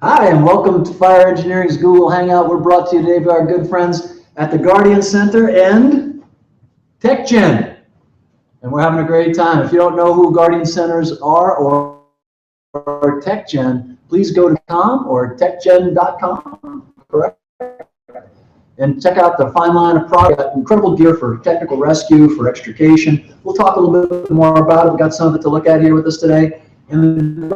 Hi, and welcome to Fire Engineering's Google Hangout. We're brought to you today by our good friends at the Guardian Center and TECGEN. And we're having a great time. If you don't know who Guardian Centers are or TECGEN, please go to .com or techgen.com, correct? And check out the fine line of product, incredible gear for technical rescue, for extrication. We'll talk a little bit more about it. We've got some of it to look at here with us today. And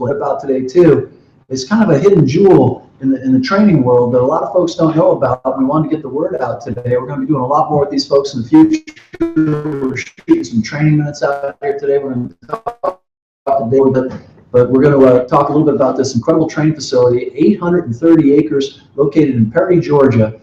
about today too is kind of a hidden jewel in the training world that a lot of folks don't know about. We wanted to get the word out today. We're going to be doing a lot more with these folks in the future. We're shooting some training minutes out here today. We're going to talk today with it, but we're going to talk a little bit about this incredible training facility, 830 acres, located in Perry, Georgia.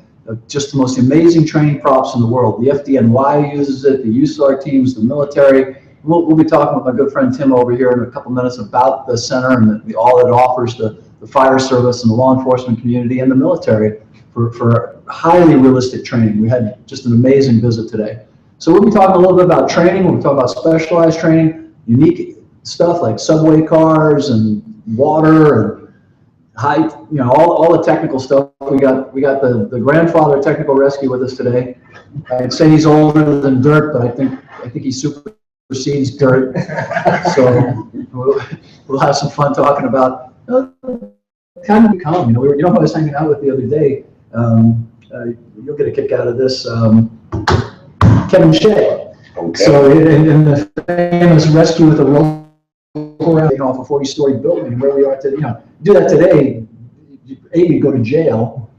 Just the most amazing training props in the world. The FDNY uses it, the USAR teams, the military. We'll be talking with my good friend Tim over here in a couple minutes about the center and all it offers the fire service and the law enforcement community and the military for highly realistic training. We had just an amazing visit today. So we'll be talking a little bit about training. We'll be talking about specialized training, unique stuff like subway cars and water and height, all the technical stuff. We got the grandfather of technical rescue with us today. I'd say he's older than dirt, but I think he's super precedes dirt. So we'll have some fun talking about kind of become. Who I was hanging out with the other day. You'll get a kick out of this. Kevin Shea. Okay. So in the famous rescue with a rope around off a 40-story building, where we are today, do that today. A, you go to jail,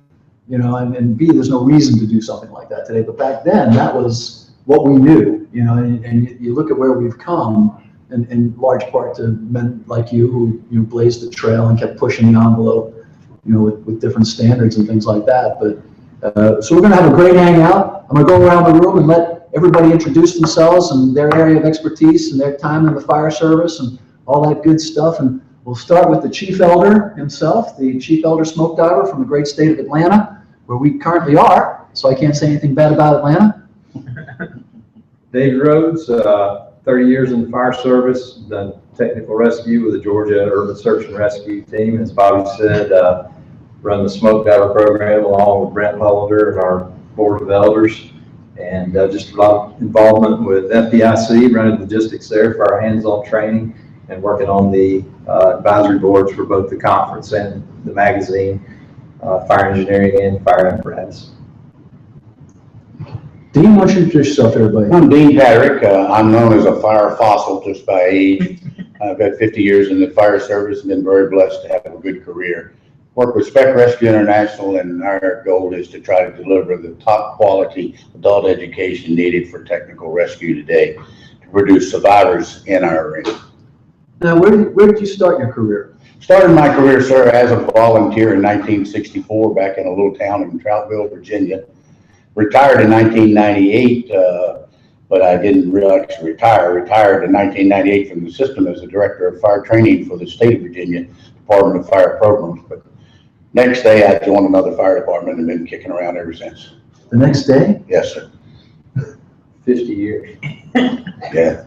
and B, there's no reason to do something like that today. But back then, that was what we knew, and you look at where we've come, in large part to men like you who blazed the trail and kept pushing the envelope, with different standards and things like that. But so we're going to have a great hangout. I'm going to go around the room and let everybody introduce themselves and their area of expertise and their time in the fire service and all that good stuff. And we'll start with the Chief Elder himself, the Chief Elder Smoke Diver from the great state of Atlanta, where we currently are. So I can't say anything bad about Atlanta. Dave Rhodes, 30 years in the fire service, done technical rescue with the Georgia Urban Search and Rescue Team. As Bobby said, run the smoke diver program along with Brent Hollander and our board of elders, and just a lot of involvement with FDIC, running logistics there for our hands-on training, and working on the advisory boards for both the conference and the magazine, Fire Engineering and Fire Apparatus. Dean, why don't you introduce yourself to everybody? I'm Dean Patrick. I'm known as a fire fossil just by age. I've had 50 years in the fire service and been very blessed to have a good career. Work with Spec Rescue International, and our goal is to try to deliver the top quality adult education needed for technical rescue today to produce survivors in our area. Now, where did you start your career? Started my career, sir, as a volunteer in 1964 back in a little town in Troutville, Virginia. Retired in 1998, but I didn't really actually retire. Retired in 1998 from the system as a director of fire training for the state of Virginia Department of Fire Programs. But next day I joined another fire department and been kicking around ever since. The next day? Yes, sir. 50 years. Yeah.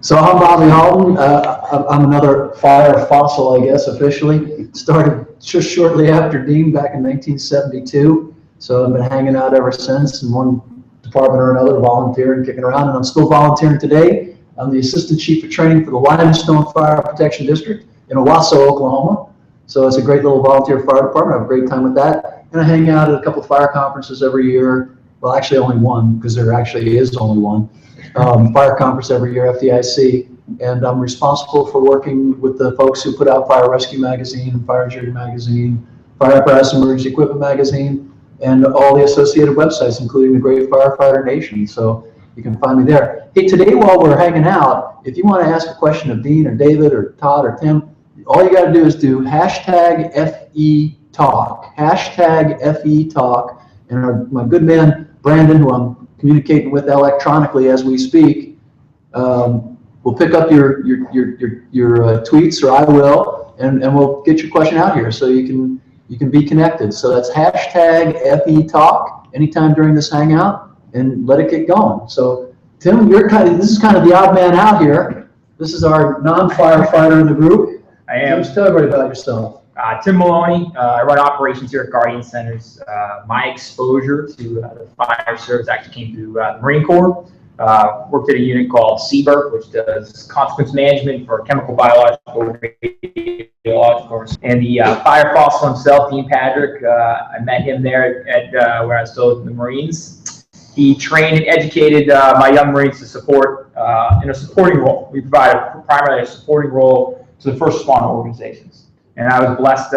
So I'm Bobby Halton. I'm another fire fossil, I guess, officially. Started just shortly after Dean back in 1972. So I've been hanging out ever since in one department or another, volunteering, kicking around, and I'm still volunteering today. I'm the Assistant Chief of Training for the Limestone Fire Protection District in Owasso, Oklahoma. So it's a great little volunteer fire department. I have a great time with that. And I hang out at a couple of fire conferences every year. Well, actually only one, because there actually is only one. Fire conference every year, FDIC. And I'm responsible for working with the folks who put out Fire Rescue Magazine, Fire Engineering Magazine, Fire Apparatus Emergency Equipment Magazine, and all the associated websites, including the Great Firefighter Nation. So you can find me there. Hey, today while we're hanging out, if you want to ask a question of Dean or David or Todd or Tim, all you got to do is do hashtag FETalk, hashtag FETalk, and my good man Brandon, who I'm communicating with electronically as we speak, will pick up your tweets, or I will, and we'll get your question out here so you can be connected. So that's hashtag FETalk anytime during this hangout, and let it get going. So Tim, this is kind of the odd man out here. This is our non-firefighter in the group. I am. Just tell everybody about yourself. Tim Maloney. I run operations here at Guardian Centers. My exposure to the fire service actually came through the Marine Corps. Worked at a unit called CBER, which does consequence management for chemical, biological, radiological, and the fire fossil himself, Dean Patrick. I met him there at where I was still in the Marines. He trained and educated my young Marines to support in a supporting role. We provide primarily a supporting role to the first responder organizations. And I was blessed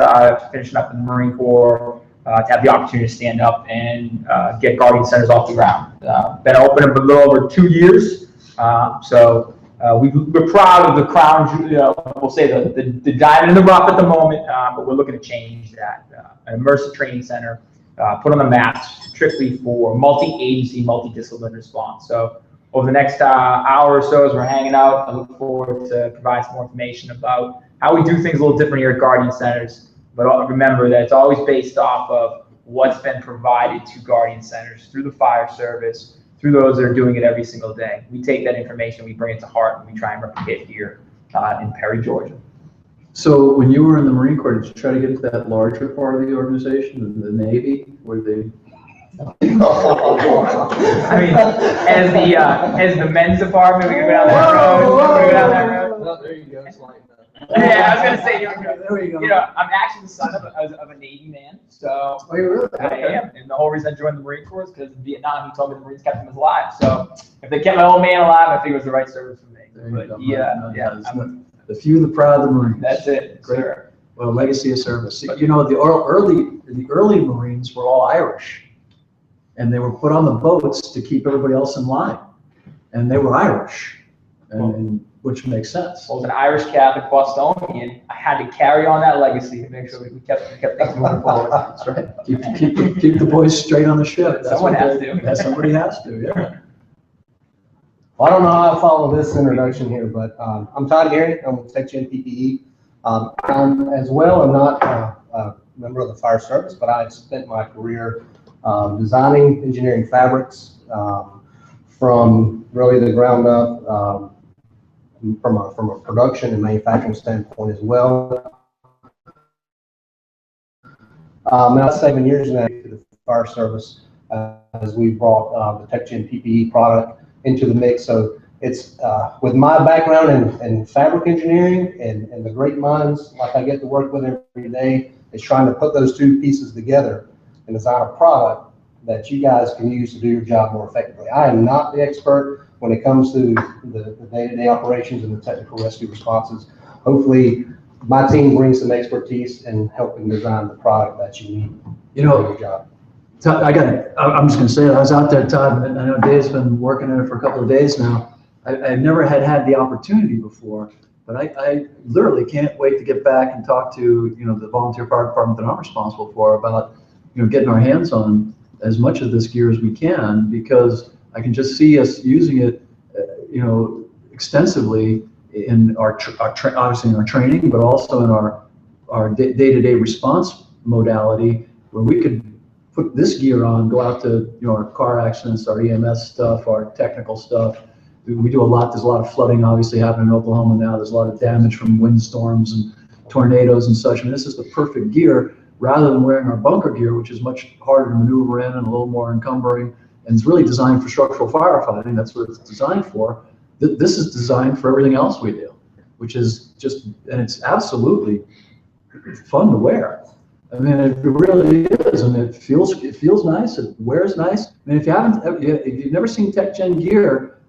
finishing up in the Marine Corps to have the opportunity to stand up and get Guardian Centers off the ground. Been open a little over 2 years, so we're proud of the crown. We'll say the diamond in the rough at the moment, but we're looking to change that. An immersive training center put on the map strictly for multi-agency, multidisciplinary response. So over the next hour or so, as we're hanging out, I look forward to provide some more information about how we do things a little different here at Guardian Centers. But remember that it's always based off of what's been provided to Guardian Centers through the fire service, through those that are doing it every single day. We take that information, we bring it to heart, and we try and replicate it here in Perry, Georgia. So when you were in the Marine Corps, did you try to get to that larger part of the organization, the Navy, where they? I mean, as the men's department, we can go down that road. We go down that road. Oh, there you go. It's like that. Yeah, I was gonna say, There you go. I'm actually the son of a Navy man, so Oh, you really? I am. And the whole reason I joined the Marine Corps is because in Vietnam, he told me the Marines kept him alive. So if they kept my old man alive, I think it was the right service for me. But The few, the proud, the Marines. That's it. Great. Sure. Well, legacy of service. You know, the early Marines were all Irish, and they were put on the boats to keep everybody else in line, and they were Irish, and which makes sense. Well, as an Irish Catholic Bostonian, I had to carry on that legacy to make sure we kept things moving forward. That's right. Keep the boys straight on the ship. That's Someone what has to. Yeah, somebody has to. Yeah. Well, I don't know how I follow this introduction here, but I'm Todd Herring. I'm with TECGEN PPE. As well, I'm not a member of the fire service, but I spent my career designing engineering fabrics from really the ground up, from a production and manufacturing standpoint as well. Now 7 years now to the fire service as we brought the TECGEN PPE product into the mix. So it's with my background in fabric engineering and the great minds like I get to work with every day, is trying to put those two pieces together and design a product that you guys can use to do your job more effectively. I am not the expert when it comes to the day-to-day operations and the technical rescue responses. Hopefully my team brings some expertise in helping design the product that you need to do your job. Todd, I'm just going to say it. I was out there, Todd, and I know Dave's been working on it for a couple of days now. I've never had the opportunity before, but I literally can't wait to get back and talk to, the volunteer fire department that I'm responsible for about, getting our hands on as much of this gear as we can, because I can just see us using it, extensively in obviously in our training, but also in our day-to-day response modality, where we could put this gear on, go out to, our car accidents, our EMS stuff, our technical stuff. We do a lot. There's a lot of flooding obviously happening in Oklahoma now. There's a lot of damage from windstorms and tornadoes and such. I mean, this is the perfect gear rather than wearing our bunker gear, which is much harder to maneuver in and a little more encumbering, and it's really designed for structural firefighting. That's what it's designed for. This is designed for everything else we do, which is and it's absolutely fun to wear. I mean, it really is, and it feels nice. It wears nice. I mean, if you've never seen TECGEN gear,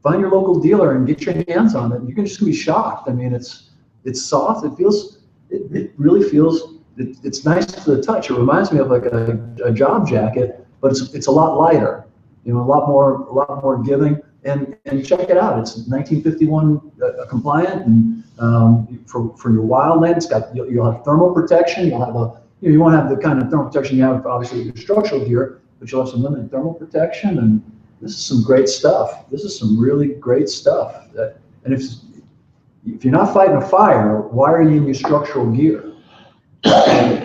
find your local dealer and get your hands on it. You're just gonna be shocked. I mean, it's soft. It really feels. It's nice to the touch. It reminds me of like a job jacket, but it's a lot lighter. A lot more giving. And check it out. It's 1951 compliant, and for your wildland, you'll have thermal protection. You'll have you won't have the kind of thermal protection you have obviously with your structural gear, but you'll have some limited thermal protection. And this is some great stuff. This is some really great stuff. And if you're not fighting a fire, why are you in your structural gear?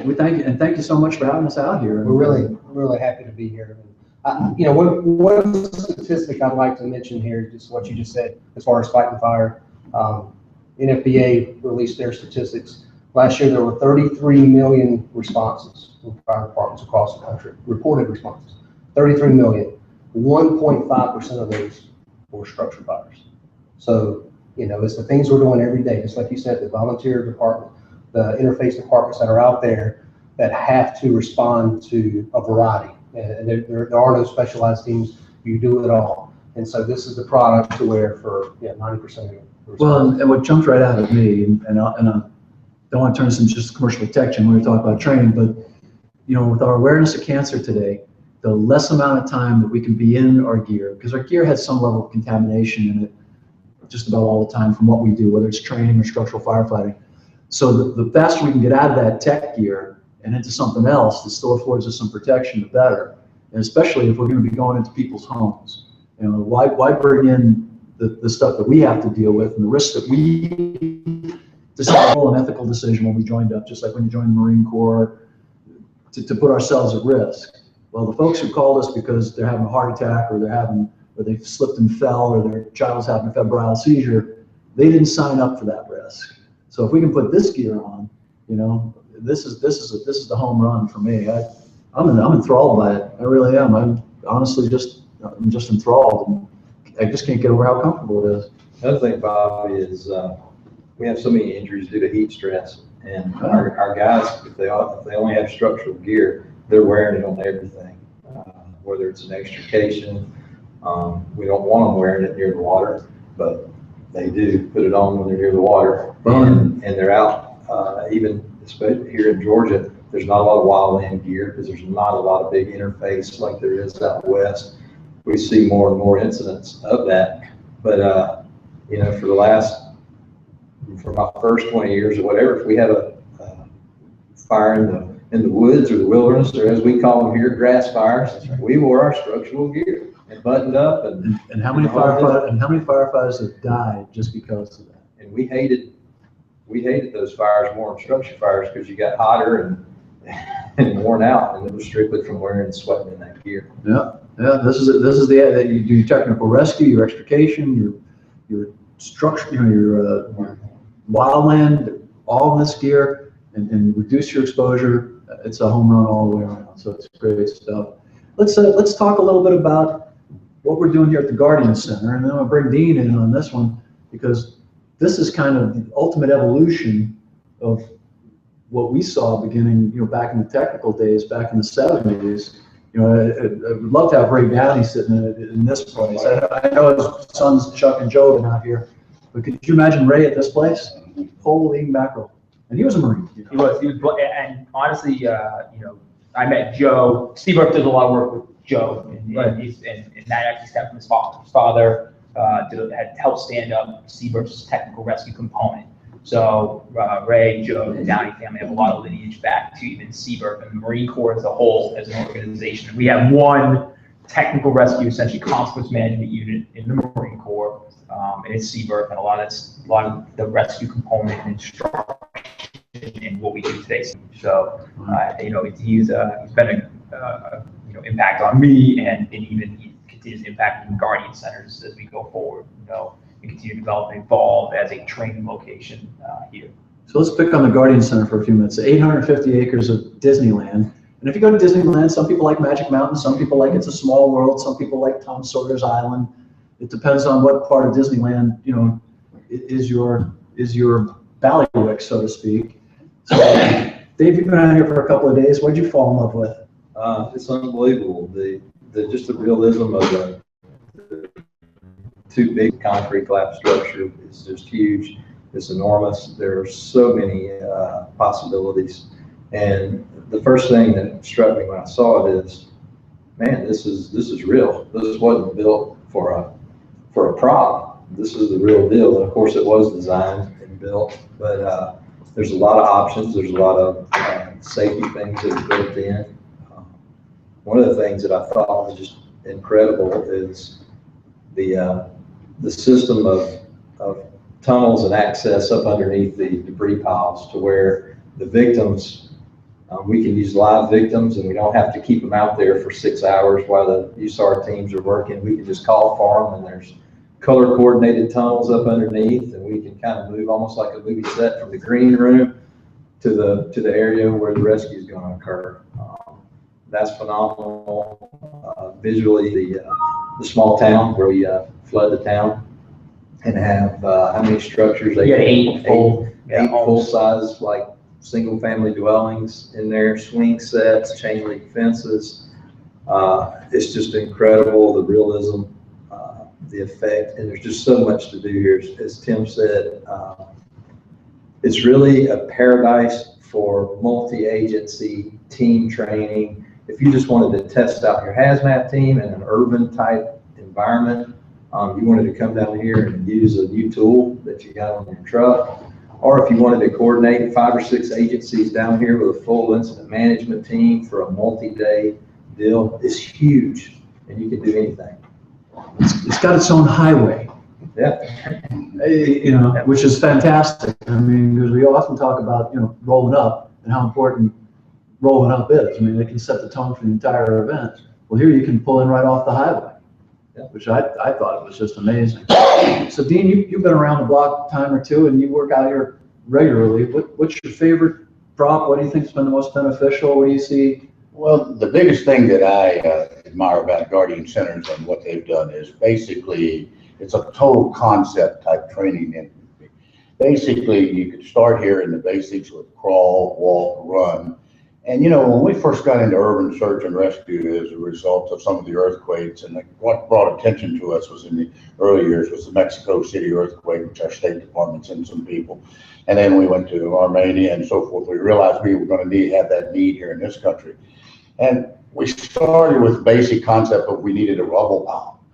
We thank you, and thank you so much for having us out here. We're really happy to be here. One statistic I'd like to mention here, just what you just said, as far as fighting fire. NFPA released their statistics. Last year, there were 33 million responses from fire departments across the country, reported responses. 33 million. 1.5% of those were structure fires. So, you know, it's the things we're doing every day. Just like you said, the volunteer department, the interface departments that are out there that have to respond to a variety. And there are no specialized teams. You do it all. And so this is the product to where for 90% of it. Well, and what jumped right out at me, and I don't want to turn this into just commercial protection when we talk about training, but you know, with our awareness of cancer today, the less amount of time that we can be in our gear, because our gear has some level of contamination in it just about all the time from what we do, whether it's training or structural firefighting. So the faster we can get out of that tech gear and into something else that still affords us some protection, the better. And especially if we're going to be going into people's homes. You know, why bring in the stuff that we have to deal with and the risks that we decided an ethical decision when we joined up, just like when you joined the Marine Corps, to put ourselves at risk. Well, the folks who called us because they're having a heart attack or they've slipped and fell or their child's having a febrile seizure, they didn't sign up for that risk. So if we can put this gear on, you know, this is the home run for me. I'm enthralled by it. I really am. I'm just enthralled. And I just can't get over how comfortable it is. Another thing, Bobby, is we have so many injuries due to heat stress, and our guys, if they only have structural gear, they're wearing it on everything, whether it's an extrication. We don't want them wearing it near the water, but they do put it on when they're near the water, and they're out. Even especially here in Georgia, there's not a lot of wildland gear because there's not a lot of big interface like there is out west. We see more and more incidents of that, but you know, for my first 20 years or whatever, if we had a fire in the woods or the wilderness, or as we call them here, grass fires, we wore our structural gear and buttoned up. And how many firefighters have died just because of that? And we hated those fires more than structure fires because you got hotter and worn out, and it was strictly from wearing and sweating in that gear. Yeah. This is that you do technical rescue, your extrication, your structure, you know, your wildland, all in this gear, and reduce your exposure. It's a home run all the way around. So it's great stuff. Let's talk a little bit about what we're doing here at the Guardian Center, and then I'll bring Dean in on this one because this is kind of the ultimate evolution of what we saw beginning, you know, back in the technical days, back in the 70s. You know, I would love to have Ray Downey sitting in this place. I know his sons Chuck and Joe are not here, but could you imagine Ray at this place? Holy mackerel! And he was a Marine. You know? He was, and honestly, you know, I met Joe. Steve Burke did a lot of work with Joe, and that actually stemmed from his father. His father had helped stand up Steve Burke's technical rescue component. So Ray, Joe, the Downey family have a lot of lineage back to even Seabird and the Marine Corps as a whole, as an organization. We have one technical rescue, essentially consequence management unit in the Marine Corps, and it's Seabird, and a lot of the rescue component and instruction in what we do today. So you know, he's been a you know, impact on me, and even he continues to impact in Guardian Centers as we go forward. You know, and continue to develop and evolve as a training location here. So let's pick on the Guardian Center for a few minutes. 850 acres of Disneyland. And if you go to Disneyland, some people like Magic Mountain, some people like It's a Small World, some people like Tom Sawyer's Island. It depends on what part of Disneyland, you know, is your ballywick, so to speak. So, Dave, you've been out here for a couple of days. What did you fall in love with? It's unbelievable. Just the realism of the two big concrete collapse structure is just huge. It's enormous. There are so many possibilities. And the first thing that struck me when I saw it is, man, this is real. This wasn't built for a prop. This is the real deal. And of course, it was designed and built, but there's a lot of options. There's a lot of safety things that are built in. One of the things that I thought was just incredible is the system of tunnels and access up underneath the debris piles to where the victims, we can use live victims and we don't have to keep them out there for 6 hours while the USAR teams are working. We can just call for them, and there's color coordinated tunnels up underneath, and we can kind of move almost like a movie set from the green room to the area where the rescue is going to occur. That's phenomenal. Visually, the small town where we flood the town and have how many structures? You had eight full-size, like, single-family dwellings in there, swing sets, chain link fences. It's just incredible, the realism, the effect, and there's just so much to do here. As Tim said, it's really a paradise for multi-agency team training. If you just wanted to test out your hazmat team in an urban type environment, you wanted to come down here and use a new tool that you got on your truck, or if you wanted to coordinate 5 or 6 agencies down here with a full incident management team for a multi-day deal, it's huge, and you can do anything. It's got its own highway. Yeah. You know, which is fantastic. I mean, because we often talk about, you know, rolling up and how important rolling up is. I mean, it can set the tone for the entire event. Well, here you can pull in right off the highway, which I thought was just amazing. So, Dean, you've been around the block a time or two, and you work out here regularly. What's your favorite prop? What do you think has been the most beneficial? What do you see? Well, the biggest thing that I admire about Guardian Centers and what they've done is basically it's a total concept type training. And basically, you could start here in the basics with crawl, walk, run. And, you know, when we first got into urban search and rescue as a result of some of the earthquakes, and what brought attention to us was in the early years was the Mexico City earthquake, which our State Department sent some people. And then we went to Armenia and so forth. We realized we were going to have that need here in this country. And we started with basic concept of we needed a rubble pile.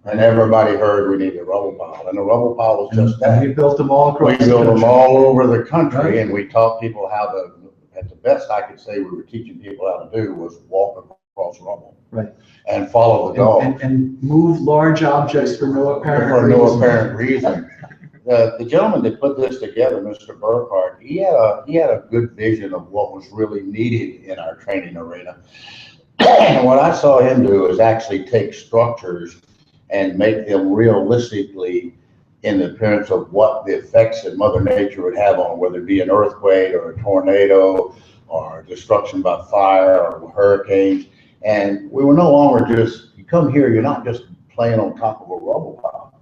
And everybody heard we needed a rubble pile. And the rubble pile was just that. We built them all across the country. We built them all over the country, and we taught people how to, at the best I could say we were teaching people how to do was walk across rubble. Right. And follow the dog. And move large objects for no apparent reason. The gentleman that put this together, Mr. Burkhart, he had a good vision of what was really needed in our training arena. And what I saw him do is actually take structures and make them realistically in the appearance of what the effects that Mother Nature would have on, whether it be an earthquake or a tornado or destruction by fire or hurricanes. And we were no longer just, you come here, you're not just playing on top of a rubble pile.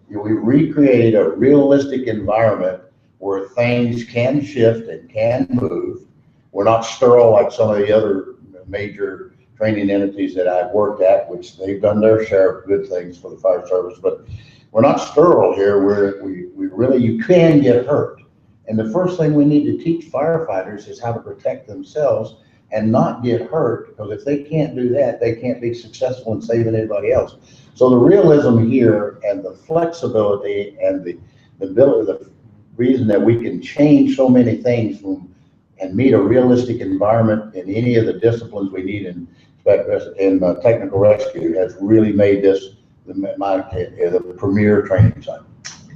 We recreated a realistic environment where things can shift and can move. We're not sterile like some of the other major training entities that I've worked at, which they've done their share of good things for the fire service, but we're not sterile here. We really, you can get hurt. And the first thing we need to teach firefighters is how to protect themselves and not get hurt, because if they can't do that, they can't be successful in saving anybody else. So the realism here and the flexibility and the ability, the reason that we can change so many things from and meet a realistic environment in any of the disciplines we need in technical rescue has really made this the premier training site.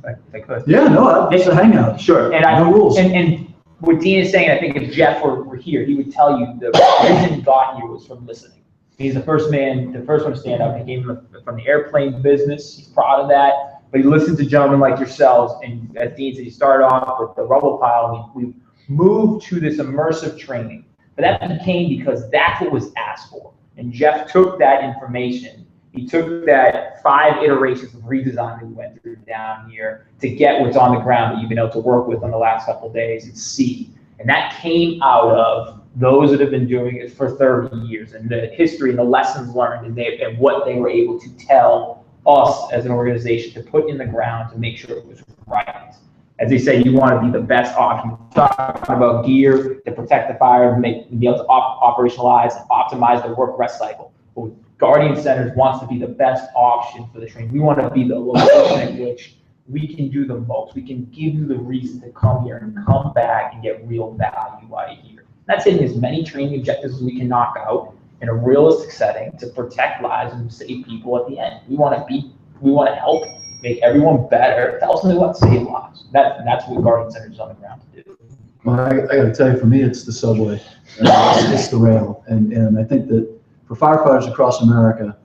If I could. Yeah, no, it's a hangout. Sure. And no rules. And what Dean is saying, I think if Jeff were here, he would tell you the reason he got here was from listening. He's the first one to stand up. He came from the airplane business. He's proud of that. But he listened to gentlemen like yourselves. And as Dean said, he started off with the rubble pile. We moved to this immersive training. But that became because that's what was asked for. And Jeff took that information. He took that 5 iterations of redesign that we went through down here to get what's on the ground that you've been able to work with on the last couple of days and see. And that came out of those that have been doing it for 30 years and the history and the lessons learned and what they were able to tell us as an organization to put in the ground to make sure it was right. As they say, you want to be the best option. We're talking about gear to protect the fire, be able to operationalize and optimize the work-rest cycle. But Guardian Centers wants to be the best option for the training. We want to be the location in which we can do the most. We can give you the reason to come here and come back and get real value out of here. That's hitting as many training objectives as we can knock out in a realistic setting to protect lives and save people at the end. We want to help make everyone better. Ultimately, we want to save lives. That's what Guardian Center is on the ground to do. Well, I got to tell you, for me, it's the subway. It's the rail. And I think that for firefighters across America,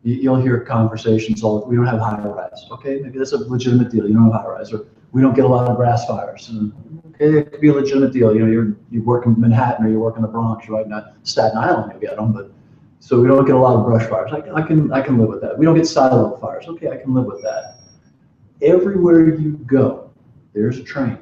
you'll hear conversations all, we don't have high rise. Okay, maybe that's a legitimate deal. You don't have high rise, or we don't get a lot of grass fires. And, okay, it could be a legitimate deal. You know, you work in Manhattan or you work in the Bronx, right? Not Staten Island, you'll get them, but so we don't get a lot of brush fires. I can live with that. We don't get silo fires. Okay, I can live with that. Everywhere you go, there's a train.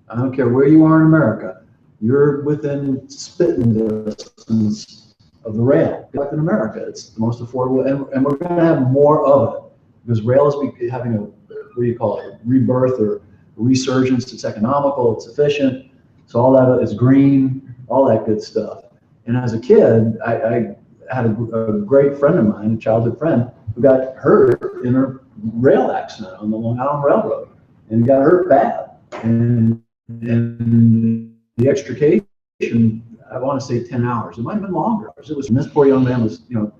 I don't care where you are in America. You're within spitting distance of the rail. Like in America, it's the most affordable, and we're going to have more of it because rail is having a, what do you call it, rebirth or resurgence. It's economical, it's efficient, so all that is green, all that good stuff. And as a kid, I had a great friend of mine, a childhood friend, who got hurt in a rail accident on the Long Island Railroad, and he got hurt bad. And the extrication, I want to say 10 hours. It might have been longer. It was, and this poor young man was, you know,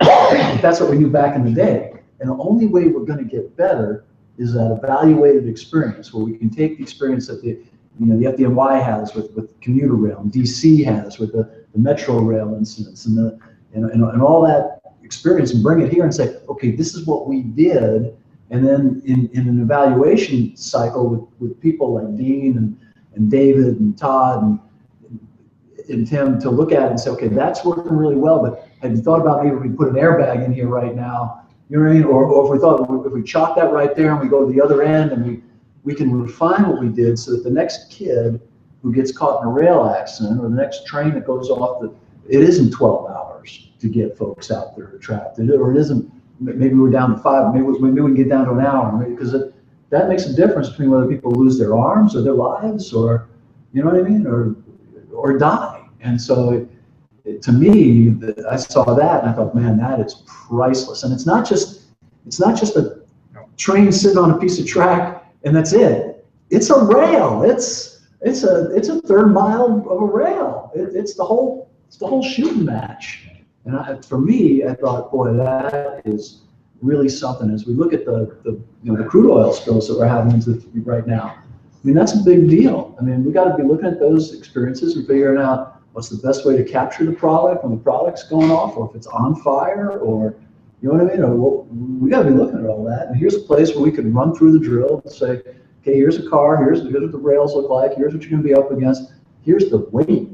that's what we knew back in the day. And the only way we're going to get better is that evaluated experience, where we can take the experience that the FDNY has with commuter rail, and DC has with the Metro Rail incidents, and all that experience, and bring it here and say, okay, this is what we did. And then in an evaluation cycle with people like Dean and David and Todd and Tim, to look at it and say, okay, that's working really well, but have you thought about maybe if we put an airbag in here right now, you know what I mean? Or if we thought, if we chalk that right there and we go to the other end and we can refine what we did so that the next kid who gets caught in a rail accident, or the next train that goes off, it isn't 12 hours to get folks out there trapped, or it isn't, maybe we're down to 5, maybe we can get down to an hour, because that makes a difference between whether people lose their arms or their lives, or, you know what I mean, or die. And so to me, I saw that and I thought, man, that is priceless. And it's not just a train sitting on a piece of track and that's it. It's a rail. It's a third mile of a rail. It's the whole shooting match. And for me, I thought, boy, that is really something. As we look at the crude oil spills that we're having right now, I mean, that's a big deal. I mean, we got to be looking at those experiences and figuring out what's the best way to capture the product when the product's going off, or if it's on fire, or, you know what I mean? Or we got to be looking at all that. And here's a place where we can run through the drill and say, okay, here's a car, here's what the rails look like, here's what you're going to be up against, here's the weight.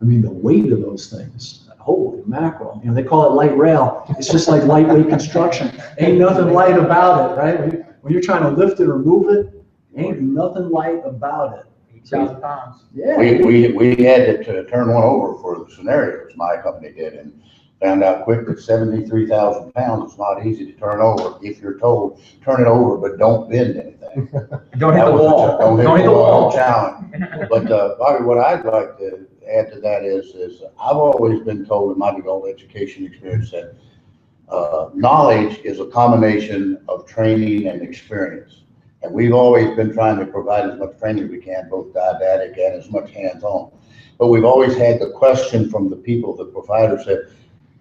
I mean, the weight of those things. Holy mackerel. You know, they call it light rail. It's just like lightweight construction. Ain't nothing light about it, right? When you're trying to lift it or move it, ain't nothing light about it. 8,000 pounds. Yeah. We had to turn one over for the scenarios, my company did, and found out quick that 73,000 pounds is not easy to turn over if you're told, turn it over, but don't bend anything. Don't hit the wall. Don't hit the wall. Challenge. But Bobby, what I'd like to add to that is I've always been told in my adult education experience that knowledge is a combination of training and experience. And we've always been trying to provide as much training as we can, both didactic and as much hands-on. But we've always had the question from the people, the providers, said,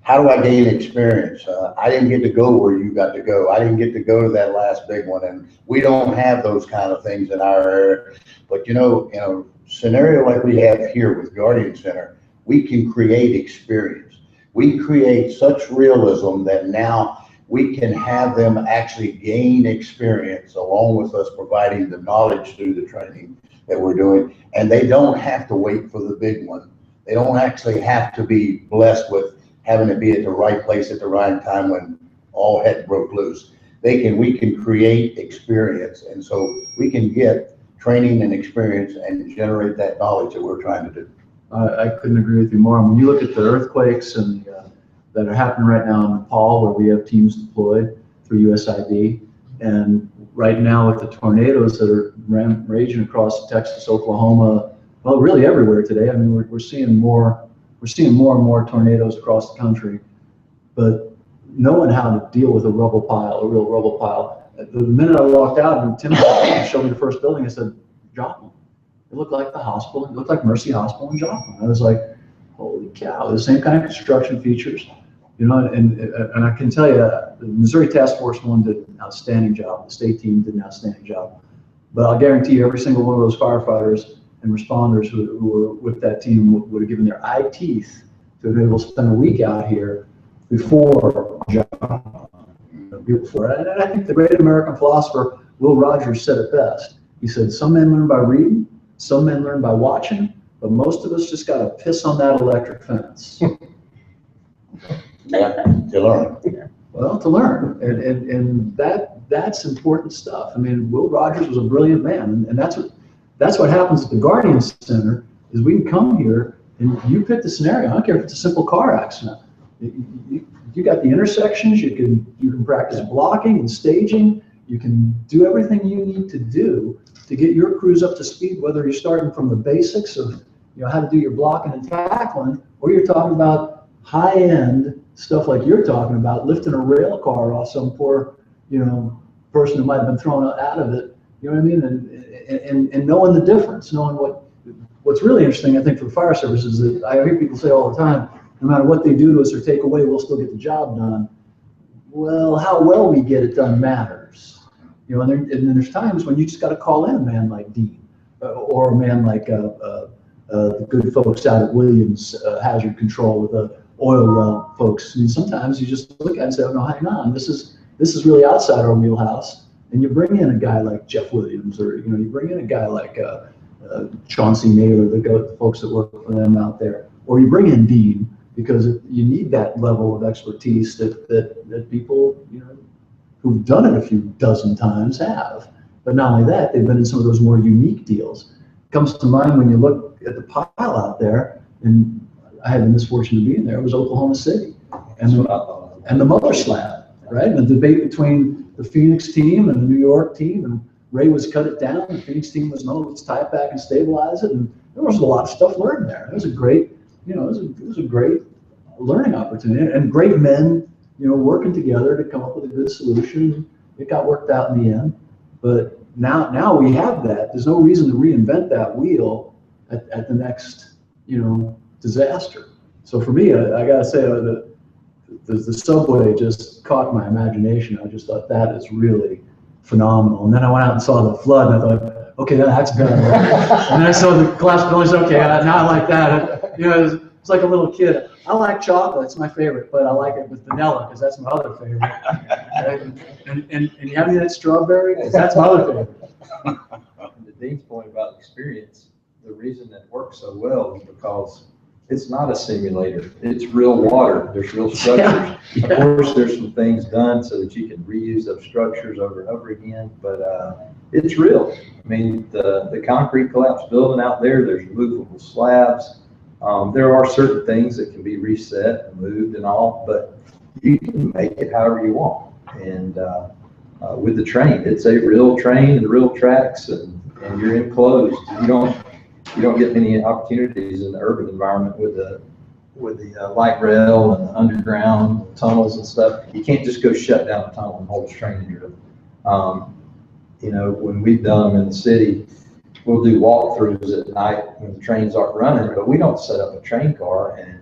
how do I gain experience? I didn't get to go where you got to go. I didn't get to go to that last big one. And we don't have those kind of things in our area. But in a scenario like we have here with Guardian Center, we can create experience. We create such realism that now we can have them actually gain experience along with us providing the knowledge through the training that we're doing. And they don't have to wait for the big one. They don't actually have to be blessed with having to be at the right place at the right time when all heck broke loose. We can create experience. And so we can get training and experience and generate that knowledge that we're trying to do. I couldn't agree with you more. When you look at the earthquakes and that are happening right now in Nepal, where we have teams deployed through USID, and right now with the tornadoes that are raging across Texas, Oklahoma, well, really everywhere today. I mean, we're seeing more and more tornadoes across the country, but knowing how to deal with a rubble pile, a real rubble pile. The minute I walked out and Tim showed me the first building, I said, Joplin. It looked like the hospital. It looked like Mercy Hospital in Joplin. I was like, holy cow, the same kind of construction features. And I can tell you, the Missouri Task Force 1 did an outstanding job. The state team did an outstanding job. But I'll guarantee you, every single one of those firefighters and responders who were with that team would have given their eye teeth to be able to spend a week out here before job. before. And I think the great American philosopher Will Rogers said it best. He said, "Some men learn by reading, some men learn by watching, but most of us just got to piss on that electric fence." Yeah, to learn. Well, to learn, and that's important stuff. I mean, Will Rogers was a brilliant man, and that's what happens at the Guardian Center. Is we can come here and you pick the scenario. I don't care if it's a simple car accident. You got the intersections. You can practice blocking and staging. You can do everything you need to do to get your crews up to speed. Whether you're starting from the basics of how to do your blocking and tackling, or you're talking about high-end stuff like you're talking about, lifting a rail car off some poor, person who might have been thrown out of it. You know what I mean? And knowing the difference, knowing what's really interesting, I think, for the fire service is that I hear people say all the time, no matter what they do to us or take away, we'll still get the job done. Well, how well we get it done matters. And then there's times when you just got to call in a man like Dean or a man like the good folks out at Williams Hazard Control with the oil well folks. I mean, sometimes you just look at it and say, "Oh no, hang on, this is really outside our wheelhouse." And you bring in a guy like Jeff Williams, or you bring in a guy like Chauncey Naylor, the folks that work for them out there, or you bring in Dean, because you need that level of expertise that people who've done it a few dozen times have. But not only that, they've been in some of those more unique deals. It comes to mind when you look at the pile out there, and I had the misfortune of being there. It was Oklahoma City, and the Mother Slab, right? And the debate between the Phoenix team and the New York team, and Ray was cut it down. The Phoenix team was, no, let's tie it back and stabilize it. And there was a lot of stuff learned there. It was a great, it was a great learning opportunity, and great men, working together to come up with a good solution. It got worked out in the end, but now we have that. There's no reason to reinvent that wheel at the next, disaster. So for me, I gotta say, the subway just caught my imagination. I just thought that is really phenomenal. And then I went out and saw the flood, and I thought, okay, that's better. And then I saw the collapsed buildings. Okay, now I like that. It's like a little kid. I like chocolate; it's my favorite, but I like it with vanilla because that's my other favorite. And you have any of that strawberry? Because that's my other favorite. To Dean's point about experience, the reason that works so well is because it's not a simulator. It's real water. There's real structures. Yeah. Of course, there's some things done so that you can reuse those structures over and over again, but it's real. I mean, the concrete collapsed building out there, there's movable slabs. There are certain things that can be reset and moved and all, but you can make it however you want. And with the train, it's a real train and real tracks, and you're enclosed. You don't get many opportunities in the urban environment with the light rail and the underground tunnels and stuff. You can't just go shut down a tunnel and hold a train in your when we've done them in the city, we'll do walkthroughs at night when the trains aren't running, but we don't set up a train car and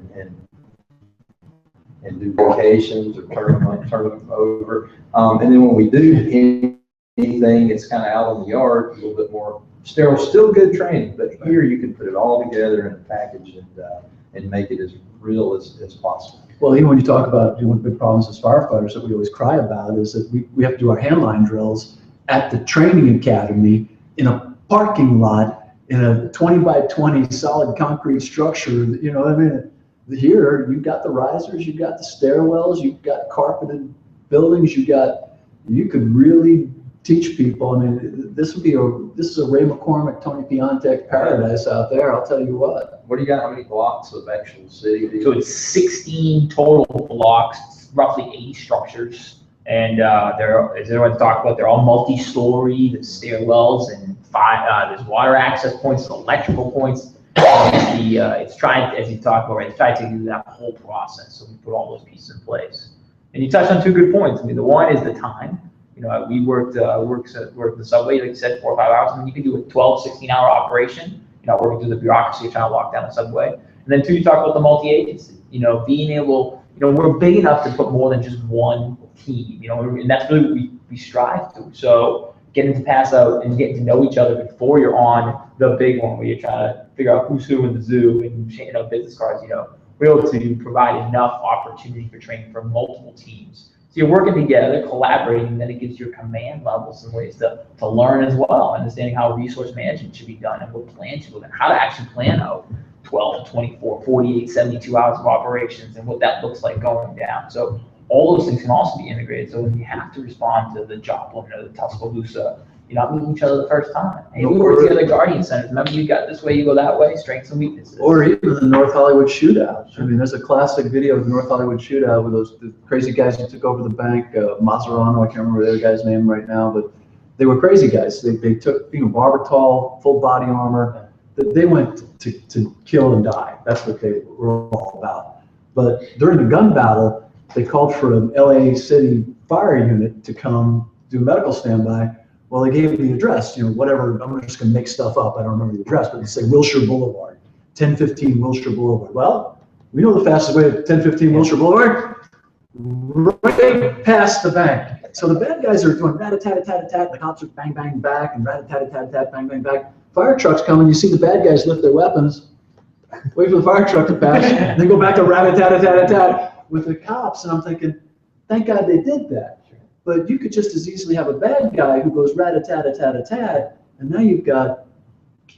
do vacations or turn them over. And then when we do anything, it's kind of out in the yard, a little bit more sterile, still good training, but here you can put it all together in a package and make it as real as possible. Well, even when you talk about one of the big problems as firefighters that we always cry about is that we have to do our handline drills at the training academy in a parking lot in a 20 by 20 solid concrete structure. Here you've got the risers, you've got the stairwells, you've got carpeted buildings, you could really teach people. I mean, this is a Ray McCormick, Tony Piontek paradise out there. I'll tell you what. What do you got? How many blocks of actual city? So it's 16 total blocks, roughly 80 structures. And as everyone talked about, they're all multi-story, there's stairwells and there's water access points, electrical points. It's trying, as you talked about, it's trying to do that whole process. So we put all those pieces in place. And you touched on two good points. I mean, the one is the time. We worked the subway, like you said, 4 or 5 hours. I mean, you can do a 12, 16-hour operation, working through the bureaucracy of trying to lock down the subway. And then two, you talk about the multi-agency, being able, we're big enough to put more than just one team, and that's really what we strive to. So getting to pass out and getting to know each other before you're on the big one, where you're trying to figure out who's who in the zoo and business cards, we're able to provide enough opportunity for training for multiple teams So you're working together, collaborating, then it gives your command levels and ways to learn as well, understanding how resource management should be done and what plans you look at, how to actually plan out 12 to 24, 48, 72 hours of operations and what that looks like going down. So all those things can also be integrated. So when you have to respond to the Joplin or the Tuscaloosa, you're not meeting each other the first time. Hey, we work together at Guardian Centers. Remember, you got this way, you go that way, strengths and weaknesses. Or even the North Hollywood shootout. I mean, there's a classic video of the North Hollywood shootout with the crazy guys who took over the bank, Mazzarano, I can't remember the other guy's name right now, but they were crazy guys. They took, Barbertall, full body armor. They went to kill and die. That's what they were all about. But during the gun battle, they called for an LA City fire unit to come do medical standby. Well, they gave me the address, whatever, I'm just gonna make stuff up, I don't remember the address, but they say Wilshire Boulevard, 1015 Wilshire Boulevard. Well, we know the fastest way to 1015 Wilshire Boulevard, right past the bank. So the bad guys are doing rat-a-tat-a-tat-a-tat, the cops are bang, bang, back, and rat-a-tat-a-tat-a-tat, bang, bang, back. Fire trucks come, and you see the bad guys lift their weapons, wait for the fire truck to pass, and then go back to rat-a-tat-a-tat-a-tat with the cops, and I'm thinking, thank God they did that. But you could just as easily have a bad guy who goes rat-a-tat-a-tat-a-tat, and now you've got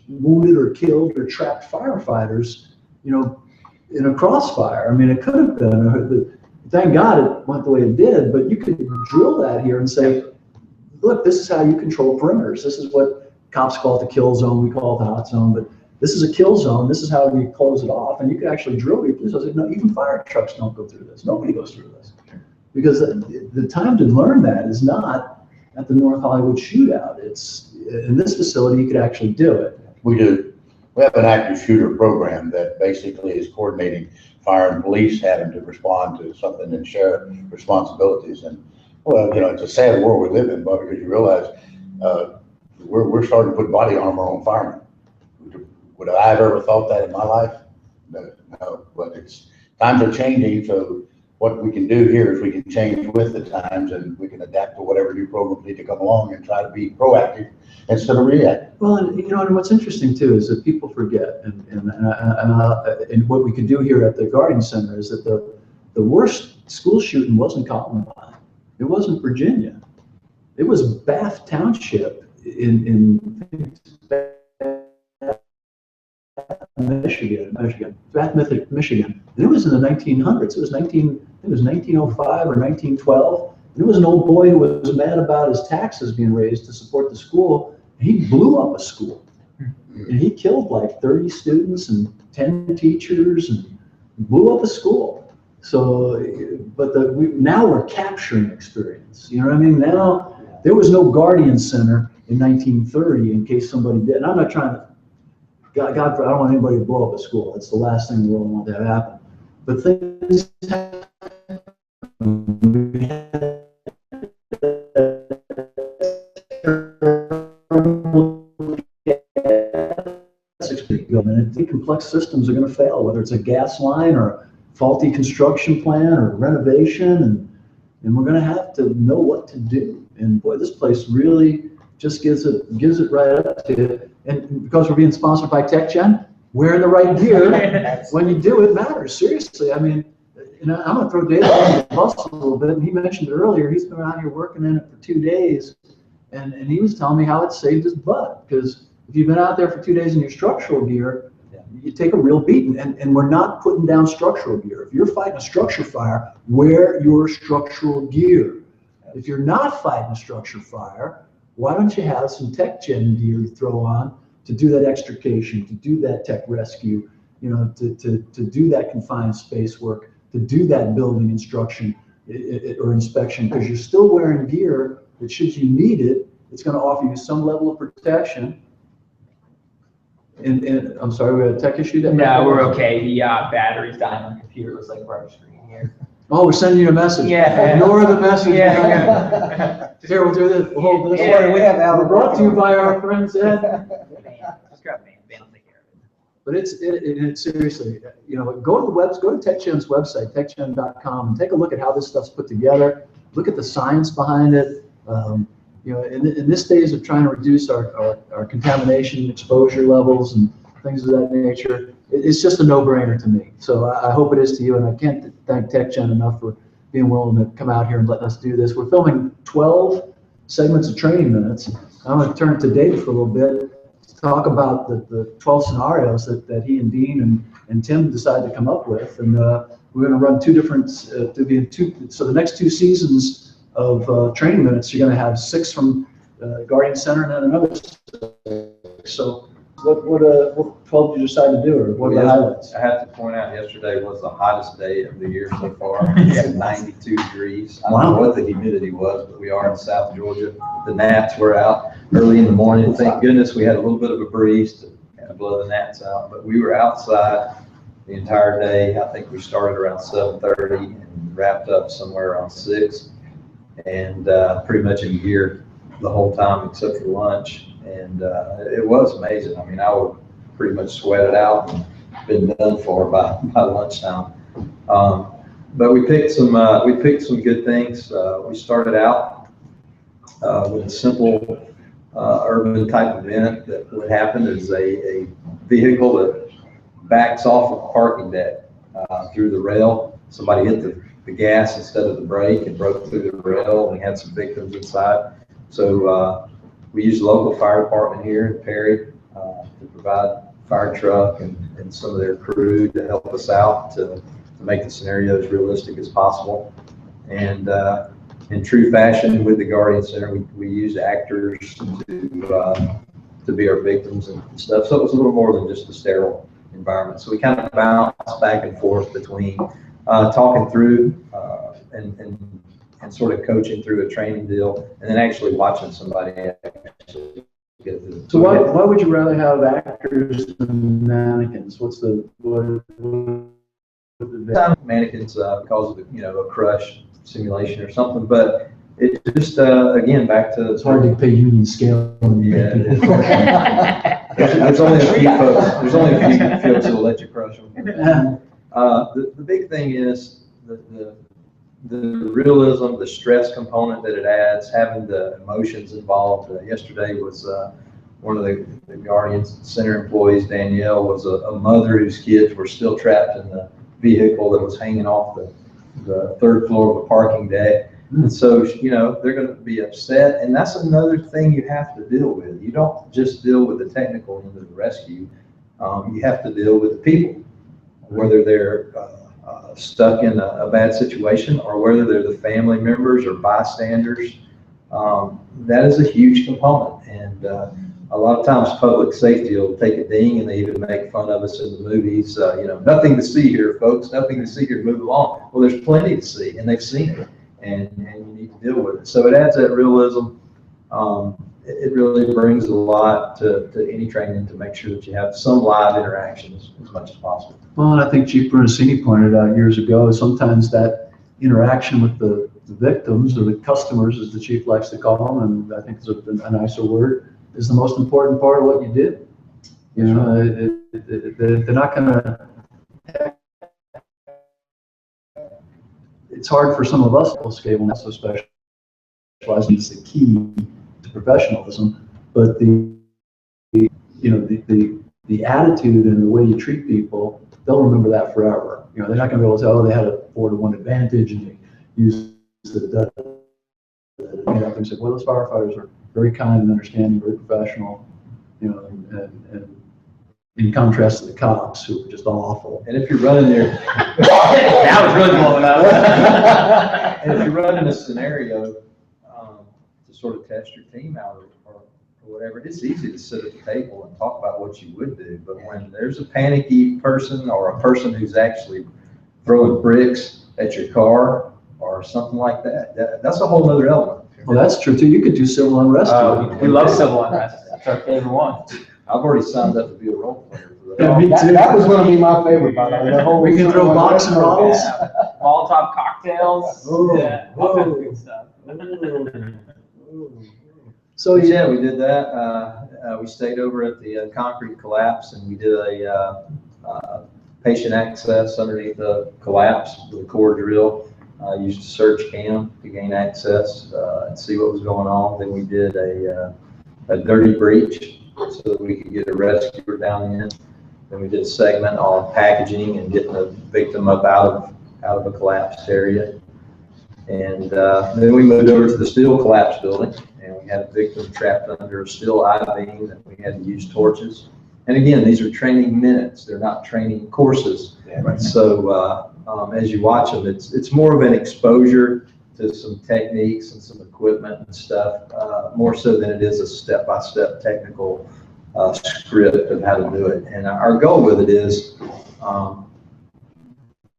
wounded or killed or trapped firefighters, in a crossfire. I mean, it could have been. Thank God it went the way it did, but you could drill that here and say, look, this is how you control perimeters. This is what cops call it the kill zone, we call it the hot zone, but this is a kill zone. This is how you close it off, and you could actually drill your police. I said, no, even fire trucks don't go through this. Nobody goes through this. Because the time to learn that is not at the North Hollywood shootout. It's in this facility, you could actually do it. We do. We have an active shooter program that basically is coordinating fire and police having to respond to something and share responsibilities. And, well, it's a sad world we live in, but because you realize we're starting to put body armor on firemen. Would I have ever thought that in my life? No, but times are changing, so what we can do here is we can change with the times and we can adapt to whatever new programs need to come along and try to be proactive instead of reactive. Well, and what's interesting too is that people forget, and what we can do here at the Guardian Center is that the worst school shooting wasn't Columbine, it wasn't Virginia, it was Bath Township in Michigan, Bath, Michigan, and it was in the 1900s. It was 1905 or 1912. And it was an old boy who was mad about his taxes being raised to support the school. And he blew up a school, and he killed like 30 students and 10 teachers, and blew up a school. So, but now we're capturing experience. You know what I mean? Now there was no Guardian Center in 1930 in case somebody did. And I'm not trying to. God, I don't want anybody to blow up a school. That's the last thing we want to have happen. But things happen. And complex systems are going to fail, whether it's a gas line or a faulty construction plan or renovation, and we're going to have to know what to do. And boy, this place really just gives it right up to you. And because we're being sponsored by TECGEN, wearing the right gear when you do it matters. Seriously, I mean, I'm going to throw David on the bus a little bit. And he mentioned it earlier. He's been out here working in it for 2 days, and he was telling me how it saved his butt. Because if you've been out there for 2 days in your structural gear, you take a real beating. And we're not putting down structural gear. If you're fighting a structure fire, wear your structural gear. If you're not fighting a structure fire, why don't you have some TECGEN gear to throw on to do that extrication, to do that tech rescue, to do that confined space work, to do that building instruction or inspection, because you're still wearing gear that, should you need it, it's going to offer you some level of protection. And I'm sorry, we had a tech issue there? No, we're okay. The battery's dying on the computer. It looks like we're on the screen here. Oh, we're sending you a message. Yeah. Ignore the message. Yeah. Here, we'll do this. We'll hold this. We have We're brought to you by our friends Ed. Just grab me. Ben will take care of it. But it's seriously, go to TECGEN's website, TECGEN.com, and take a look at how this stuff's put together. Look at the science behind it. In this days of trying to reduce our contamination exposure levels and things of that nature, it's just a no-brainer to me. So I hope it is to you, and I can't thank TECGEN enough for being willing to come out here and letting us do this. We're filming 12 segments of training minutes. I'm going to turn to Dave for a little bit to talk about the 12 scenarios that he and Dean and Tim decided to come up with. And we're going to run two different, so the next 2 seasons of training minutes, you're going to have 6 from Guardian Center and then another 6. So what 12 did you decide to do, or what are the highlights? I have to point out, yesterday was the hottest day of the year so far. It's 92 degrees. I don't know what the humidity was, but we are in South Georgia. The gnats were out early in the morning. Thank goodness we had a little bit of a breeze to kind of blow the gnats out, but we were outside the entire day. I think we started around 7:30 and wrapped up somewhere around 6, and pretty much in gear the whole time except for lunch. And it was amazing. I mean, I would pretty much sweat it out and been done for by lunchtime. But we picked some good things. We started out with a simple urban type event that would happen is a vehicle that backs off of a parking deck through the rail. Somebody hit the gas instead of the brake and broke through the rail, and we had some victims inside. So we used the local fire department here in Perry to provide fire truck and some of their crew to help us out to make the scenario as realistic as possible. And in true fashion with the Guardian Center, we used actors to be our victims and stuff. So it was a little more than just a sterile environment. So we kind of bounced back and forth between talking through and sort of coaching through a training deal, and then actually watching somebody actually get through it. So why would you rather have actors than mannequins? What's the mannequins because of a crush simulation or something, but it just again back to it's hard to pay union scale. Yeah, there's only a few folks. There's only a few folks who will let you crush them. The big thing is the realism, the stress component that it adds, having the emotions involved. Yesterday was one of the Guardian Center employees, Danielle, was a mother whose kids were still trapped in the vehicle that was hanging off the 3rd floor of a parking deck. And so, they're going to be upset. And that's another thing you have to deal with. You don't just deal with the technical end of the rescue. You have to deal with the people, whether they're stuck in a bad situation or whether they're the family members or bystanders. That is a huge component. And a lot of times public safety will take a ding, and they even make fun of us in the movies. Nothing to see here, folks, nothing to see here, move along. Well, there's plenty to see, and they've seen it, and you need to deal with it. So it adds that realism. It really brings a lot to any training to make sure that you have some live interactions as much as possible. Well, and I think Chief Bernasini pointed out years ago, sometimes that interaction with the victims or the customers, as the chief likes to call them, and I think it's a nicer word, is the most important part of what you did. They're not going to. It's hard for some of us to scale, not so specialized. It's the key to professionalism, but the attitude and the way you treat people, they'll remember that forever. They're not going to be able to say, oh, they had a 4-to-1 advantage and they used the they said, well, those firefighters are very kind and understanding, very professional, and in contrast to the cops who were just awful. And if you're running there, that was really blowing up. And if you're running a scenario to sort of test your team out or whatever, it's easy to sit at the table and talk about what you would do. But when there's a panicky person or a person who's actually throwing bricks at your car or something like that, that's a whole other element. Well, that's true too. You could do civil unrest. We love civil unrest. That's our favorite one. I've already signed up to be a role player for that. Yeah, me too. That was going to be my favorite part. The whole We can throw boxing models. Yeah. Molotov cocktails. Oh, Yeah, all kinds of good stuff. So Yeah, we did that. We stayed over at the concrete collapse, and we did a patient access underneath the collapse with a core drill. Used a search cam to gain access and see what was going on. Then we did a dirty breach so that we could get a rescuer down in. Then we did a segment on packaging and getting the victim up out of a collapsed area. And then we moved over to the steel collapse building, and we had a victim trapped under a steel I-beam that we had to use torches. And again, these are training minutes; they're not training courses. Right. So as you watch them, it's more of an exposure to some techniques and some equipment and stuff, more so than it is a step-by-step technical script of how to do it. And our goal with it is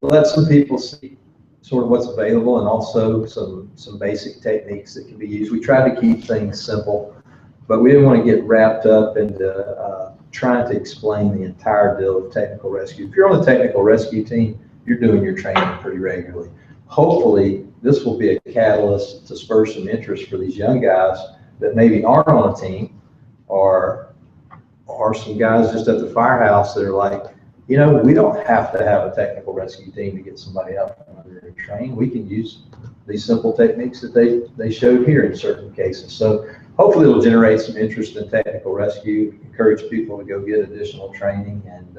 let some people see sort of what's available, and also some basic techniques that can be used. We try to keep things simple, but we didn't want to get wrapped up into trying to explain the entire deal of technical rescue. If you're on the technical rescue team, you're doing your training pretty regularly. Hopefully, this will be a catalyst to spur some interest for these young guys that maybe aren't on a team, or some guys just at the firehouse that are like, you know, we don't have to have a technical rescue team to get somebody out from under a train. We can use these simple techniques that they showed here in certain cases. So hopefully it'll generate some interest in technical rescue, encourage people to go get additional training, and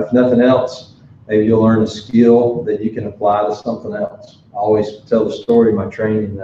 if nothing else, maybe you'll learn a skill that you can apply to something else. I always tell the story of my training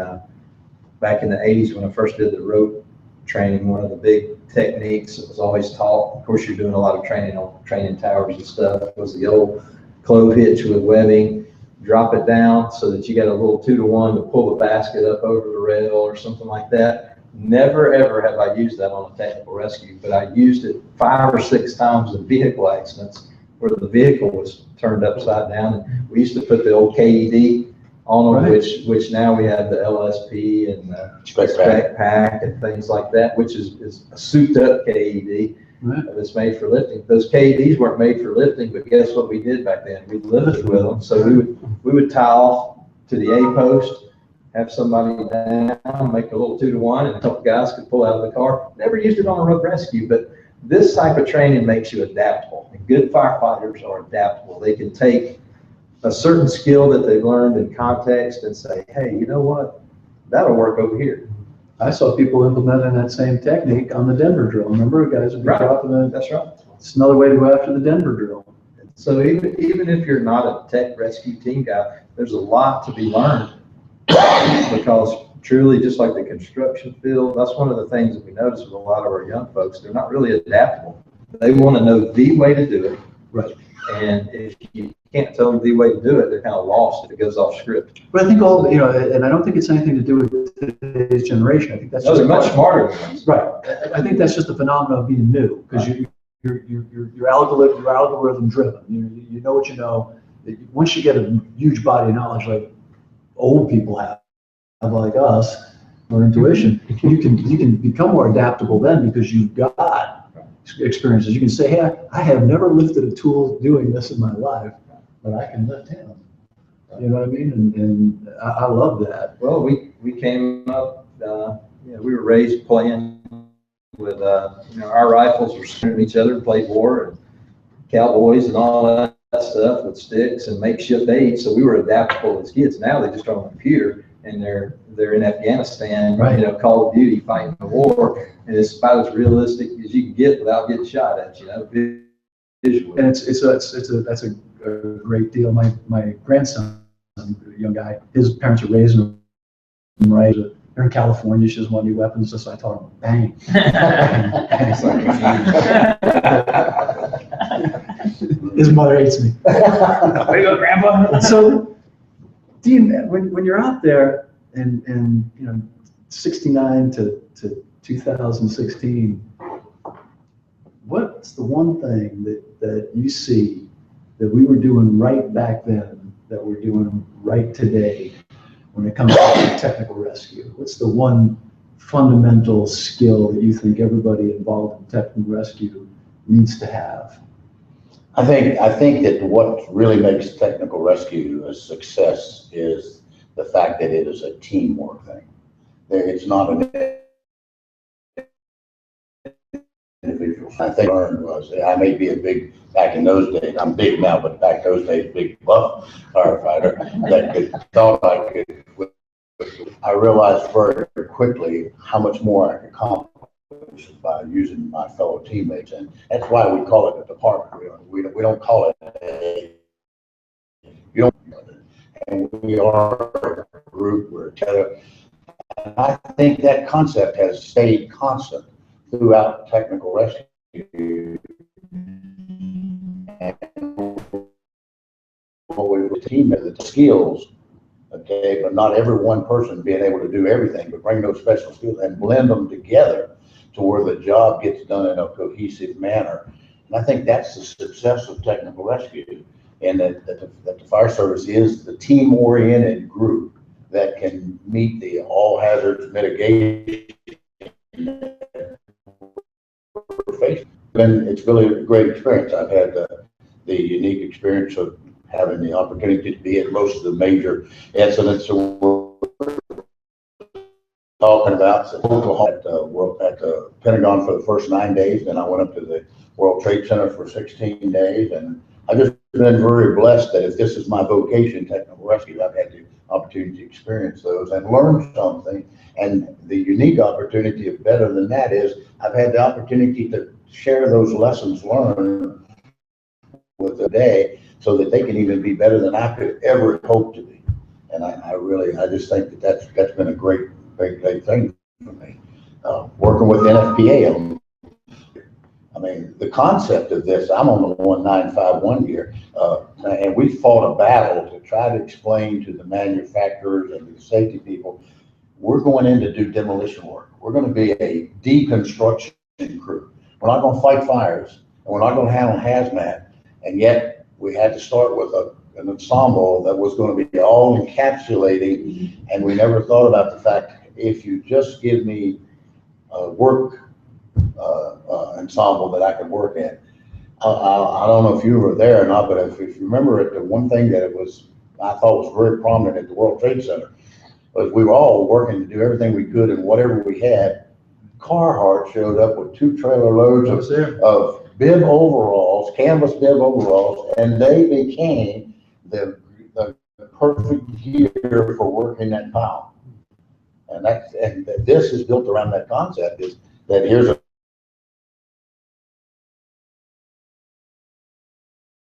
back in the 80s when I first did the rope training. One of the big techniques that was always taught, of course you're doing a lot of training on training towers and stuff, was the old clove hitch with webbing. Drop it down so that you got a little 2-to-1 to pull the basket up over the rail or something like that. Never ever have I used that on a technical rescue, but I used it 5 or 6 times in vehicle accidents where the vehicle was turned upside down. And we used to put the old KED on them, Right. which now we have the LSP and the spec pack and things like that, which is a souped up KED. Right. That's made for lifting. Those KEDs weren't made for lifting, but guess what we did back then? We lifted with them. So we would tie off to the A post, have somebody down, make a little 2-to-1, and a couple guys could pull out of the car. Never used it on a rope rescue, but this type of training makes you adaptable. And good firefighters are adaptable. They can take a certain skill that they've learned in context and say, hey, you know what? That'll work over here. I saw people implementing that same technique on the Denver drill. Remember, guys would be Right. dropping the. That's right. It's another way to go after the Denver drill. So even if you're not a tech rescue team guy, there's a lot to be learned, because truly, just like the construction field, that's one of the things that we notice with a lot of our young folks. They're not really adaptable. They want to know the way to do it. Right. And if you can't tell them the way to do it, they're kind of lost if it goes off script. But I think and I don't think it's anything to do with today's generation. I think that's Those just are much smarter than us. right. I think that's just a phenomenon of being new, because you're algorithm driven. You know what you know. Once you get a huge body of knowledge like old people have like us, or intuition, you can become more adaptable then, because you've got experiences. You can say, hey, I have never lifted a tool doing this in my life, but I can lift him. You know what I mean? And I love that. Well, we came up, we were raised playing with, our rifles were shooting each other, played war, and cowboys and all that stuff with sticks and makeshift aids. So we were adaptable as kids. Now they just are on a computer, and they're in Afghanistan, Right. Call of Duty, fighting the war, and it's about as realistic as you can get without getting shot at, visually. And that's a great deal. My grandson, a young guy, his parents are raising him right. They're in California. She doesn't want any weapons, so I taught him bang. His mother hates me. Way to go, Grandpa. So, Dean, when you're out there and 69 to 2016, what's the one thing that you see that we were doing right back then that we're doing right today when it comes to technical rescue? What's the one fundamental skill that you think everybody involved in technical rescue needs to have? I think that what really makes technical rescue a success is the fact that it is a teamwork thing. It's not an individual. I think I learned was, I may be back in those days, I'm big now, but back those days, big buff firefighter that thought I could. I realized very quickly how much more I could accomplish by using my fellow teammates, and that's why we call it a department. We don't call it and we are a group, we're together. And I think that concept has stayed constant throughout technical rescue. And what we the team is the skills, okay, but not every one person being able to do everything, but bring those special skills and blend them together to where the job gets done in a cohesive manner. And I think that's the success of technical rescue, and that the fire service is the team-oriented group that can meet the all hazards mitigation. And it's really a great experience. I've had the unique experience of having the opportunity to be at most of the major incidents that we're talking about. So at the Pentagon for the first 9 days, then I went up to the World Trade Center for 16 days, and I've just been very blessed that if this is my vocation, technical rescue, I've had the opportunity to experience those and learn something. And the unique opportunity of better than that is I've had the opportunity to share those lessons learned with the day so that they can even be better than I could ever hope to be. And I just think that's been a great thing for me. Working with NFPA, I mean, the concept of this, I'm on the 1951 year, and we fought a battle to try to explain to the manufacturers and the safety people, we're going in to do demolition work. We're going to be a deconstruction crew. We're not going to fight fires, and we're not going to handle hazmat. And yet we had to start with an ensemble that was going to be all encapsulating, and we never thought about the fact, if you just give me a work ensemble that I could work in. I don't know if you were there or not, but if you remember it, the one thing that I thought was very prominent at the World Trade Center was we were all working to do everything we could and whatever we had. Carhartt showed up with 2 trailer loads of bib overalls, canvas bib overalls, and they became the perfect gear for working that pile. And this is built around that concept, is that here's a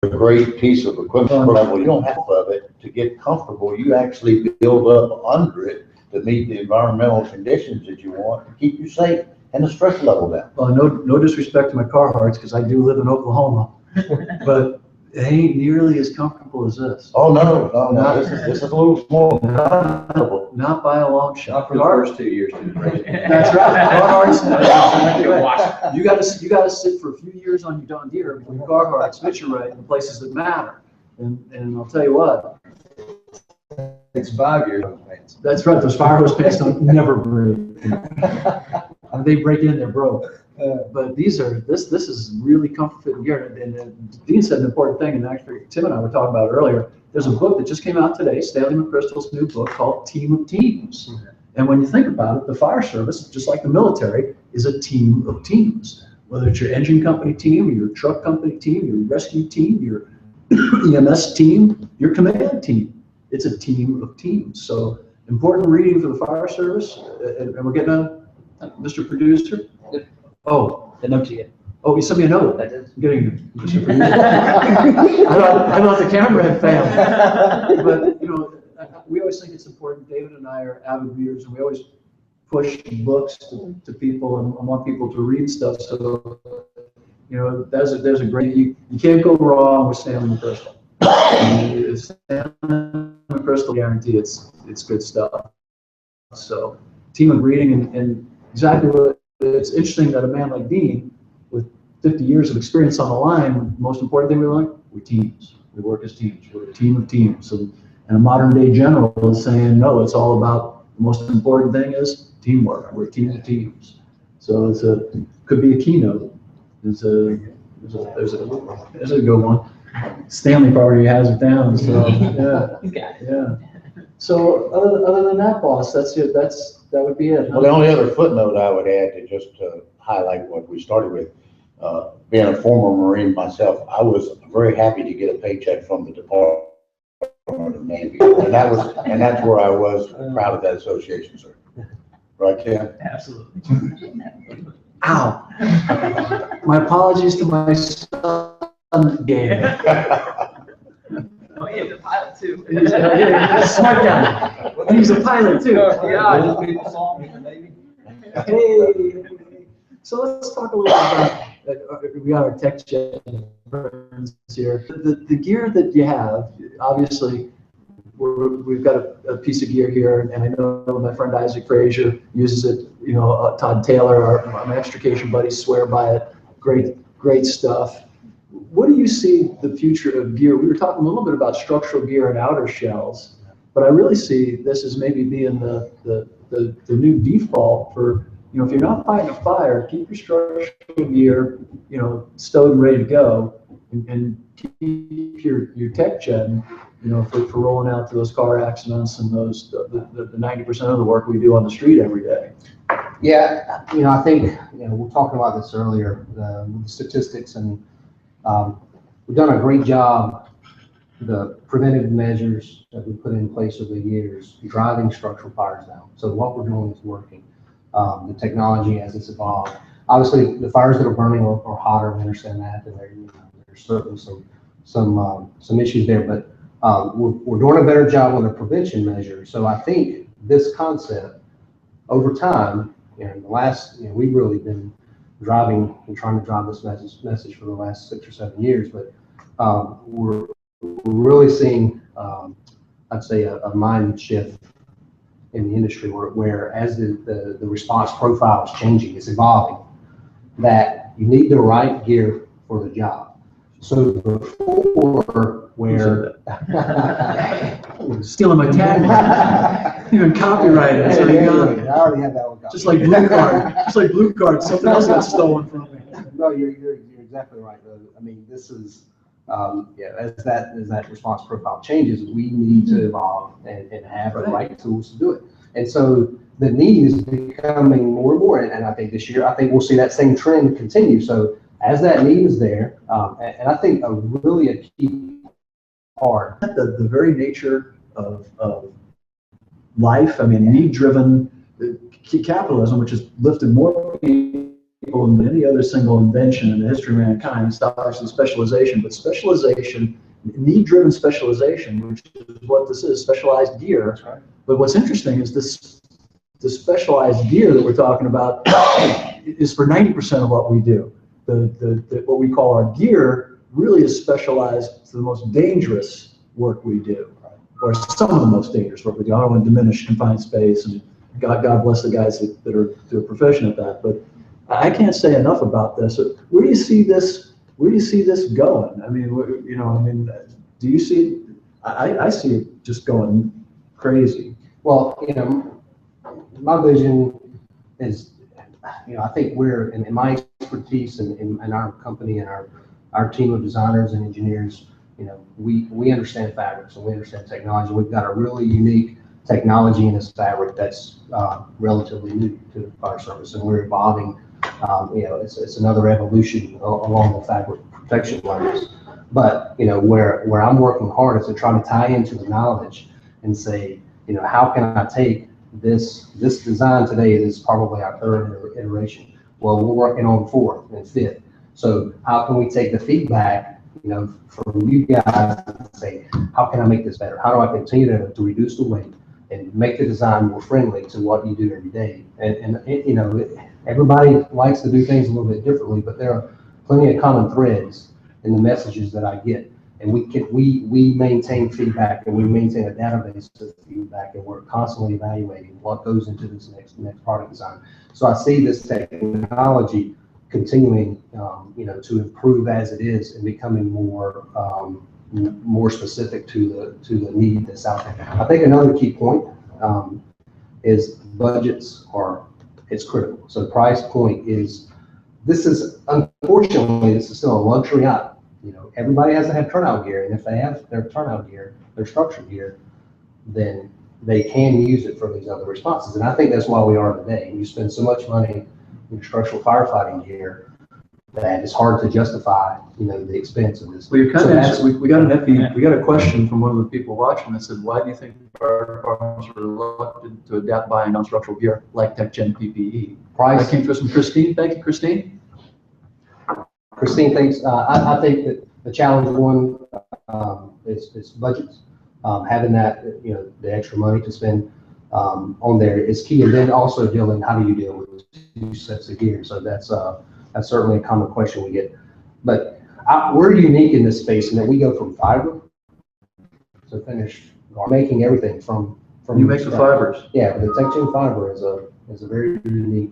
great piece of equipment. Well, you don't have of it to get comfortable. You actually build up under it to meet the environmental conditions that you want to keep you safe and the stress level down. Well, no disrespect to my Carhartts, because I do live in Oklahoma, but it ain't nearly as comfortable as this. Oh, no. This is a little small. Not by a long shot. Not for the first 2 years. That's right. Carhartts. You got to sit for a few years on your John Deere before your Carhartts fit you right in the places that matter. And I'll tell you what. It's 5 years. That's right. Those fire hose pants don't never break. When they break in, they're broke. But this is really comfort gear. And Dean said an important thing, and actually Tim and I were talking about it earlier. There's a book that just came out today, Stanley McChrystal's new book called Team of Teams. Mm-hmm. And when you think about it, the fire service, just like the military, is a team of teams. Whether it's your engine company team, or your truck company team, your rescue team, your EMS team, your command team. It's a team of teams. So important reading for the fire service. And we're getting a Mr. Producer. Oh, The note to you. oh, you sent me a note. That is. I'm getting Mr. Producer. I thought the camera had failed. But we always think it's important. David and I are avid readers, and we always push books to people and want people to read stuff. So there's a great. You can't go wrong with Stanley McChrystal. Stanley McChrystal, guarantee it's good stuff. So team of reading and exactly what. It's interesting that a man like Dean, with 50 years of experience on the line, the most important thing we learn, we're teams. We work as teams. We're a team of teams. And a modern day general is saying, no, it's all about, the most important thing is teamwork. We're a team of teams. So could be a keynote. There's a good one. Stanley probably has it down. So yeah. So other than that, boss, that's it. That would be it. Well, the only other footnote I would add to just highlight what we started with, being a former Marine myself, I was very happy to get a paycheck from the Department of Navy, and that's where I was proud of that association, sir. Right, Tim? Absolutely. Ow! My apologies to my son, Gabe. Oh He's a pilot too. He's a smart guy. And he's a pilot too. Yeah. People saw me in the Navy. Hey, so let's talk a little bit about, we got our TECGEN friends here. The gear that you have, obviously, we've got a piece of gear here, and I know my friend Isaac Frazier uses it. You know, Todd Taylor, my extrication buddies swear by it. Great stuff. What do you see the future of gear? We were talking a little bit about structural gear and outer shells, but I really see this as maybe being the new default for, you know, if you're not fighting a fire, keep your structural gear, you know, stowed and ready to go, and keep your TECGEN, you know, for rolling out to those car accidents and those the 90% of the work we do on the street every day. Yeah, you know, I think, you know, we were talking about this earlier, the statistics, and we've done a great job, the preventive measures that we put in place over the years, driving structural fires down. So what we're doing is working. The technology as it's evolved. Obviously, the fires that are burning are hotter, we understand that, and there's certainly some issues there, but we're doing a better job on the prevention measure. So I think this concept, over time, you know, we've really been driving and trying to drive this message for the last 6 or 7 years, but we're really seeing, I'd say, a mind shift in the industry where as the response profile is changing, it's evolving, that you need the right gear for the job. So before, where Stealing my tag, even copyrighted. That's already gone. I already had that one. Just like Blue Card, something else got stolen from me. No, you're exactly right. I mean, this is, as that response profile changes, we need to evolve and have the right tools to do it. And so the need is becoming more and more, and I think this year, I think we'll see that same trend continue. So as that need is there, and I think a key part. The very nature of life, I mean, need-driven capitalism, which has lifted more people than any other single invention in the history of mankind. It's obviously specialization, but specialization, need-driven specialization, which is what this is, specialized gear. That's right. But what's interesting is the specialized gear that we're talking about is for 90% of what we do. What we call our gear really is specialized to the most dangerous work we do, or some of the most dangerous work we do. I don't want to diminish confined space, and God bless the guys that are proficient at that. But I can't say enough about this. Where do you see this? Where do you see this going? I mean, you know, do you see it? I see it just going crazy. Well, you know, my vision is, you know, I think we're in my expertise in our company and our team of designers and engineers, you know, we understand fabrics and we understand technology. We've got a really unique technology in this fabric that's relatively new to the fire service, and we're evolving. You know, it's another evolution along the fabric protection lines. But you know, where I'm working hard is to try to tie into the knowledge and say, you know, how can I take this design today? It is probably our third iteration. Well, we're working on fourth and fifth. So how can we take the feedback, you know, from you guys and say, how can I make this better? How do I continue to reduce the weight and make the design more friendly to what you do every day? And you know, everybody likes to do things a little bit differently, but there are plenty of common threads in the messages that I get. And we maintain feedback, and we maintain a database of feedback, and we're constantly evaluating what goes into this next product design. So I see this technology continuing, you know, to improve as it is and becoming more specific to the need that's out there. I think another key point is budgets it's critical. So the price point unfortunately, this is still a luxury item. You know, everybody has to have turnout gear, and if they have their turnout gear, their structural gear, then they can use it for these other responses. And I think that's why we are today. You spend so much money in structural firefighting gear that it's hard to justify, you know, the expense of this. Well, you're kind of we got a question from one of the people watching that said, why do you think fire departments are reluctant to adapt buying non-structural gear like TECGEN PPE? That came through from Christine. Thank you, Christine. Christine thinks, I think that the challenge one it's budgets. Having that, the extra money to spend on there is key. And then also dealing, how do you deal with 2 sets of gear? So that's certainly a common question we get. But we're unique in this space in that we go from fiber to finished, making everything from You make the fibers. Yeah, the TECGEN fiber is a very unique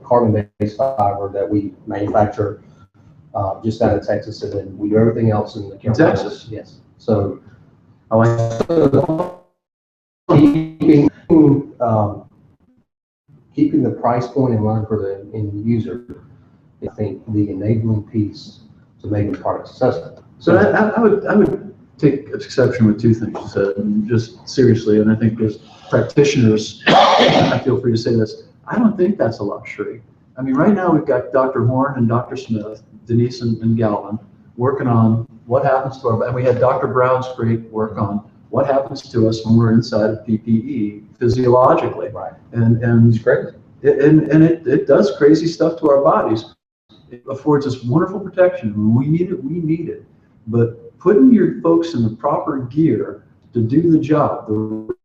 carbon-based fiber that we manufacture just out of Texas, and then we do everything else in the Carolinas. Texas? Yes. So I like keeping the price point in line for the end user, I think the enabling piece to making the product successful. So I would take exception with 2 things you said, and just seriously, and I think as practitioners, I feel free to say this. I don't think that's a luxury. I mean, right now we've got Dr. Horn and Dr. Smith, Denise and Galvin, working on what happens to our, and we had Dr. Brown's great work on what happens to us when we're inside of PPE physiologically. Right. And It's crazy. it does crazy stuff to our bodies. It affords us wonderful protection. When we need it, we need it. But putting your folks in the proper gear to do the job, the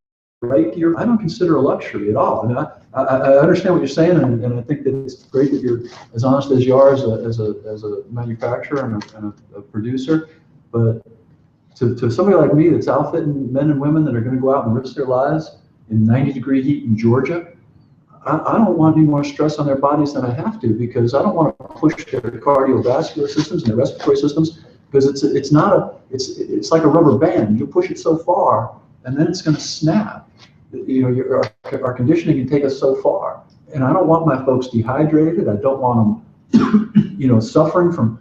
right gear, I don't consider a luxury at all. I mean, I understand what you're saying, and I think that it's great that you're as honest as you are as a manufacturer and a producer. But to somebody like me that's outfitting men and women that are going to go out and risk their lives in 90-degree heat in Georgia, I don't want any more stress on their bodies than I have to, because I don't want to push their cardiovascular systems and their respiratory systems, because it's like a rubber band. You push it so far, and then it's going to snap. Our conditioning can take us so far, and I don't want my folks dehydrated. I don't want them, suffering from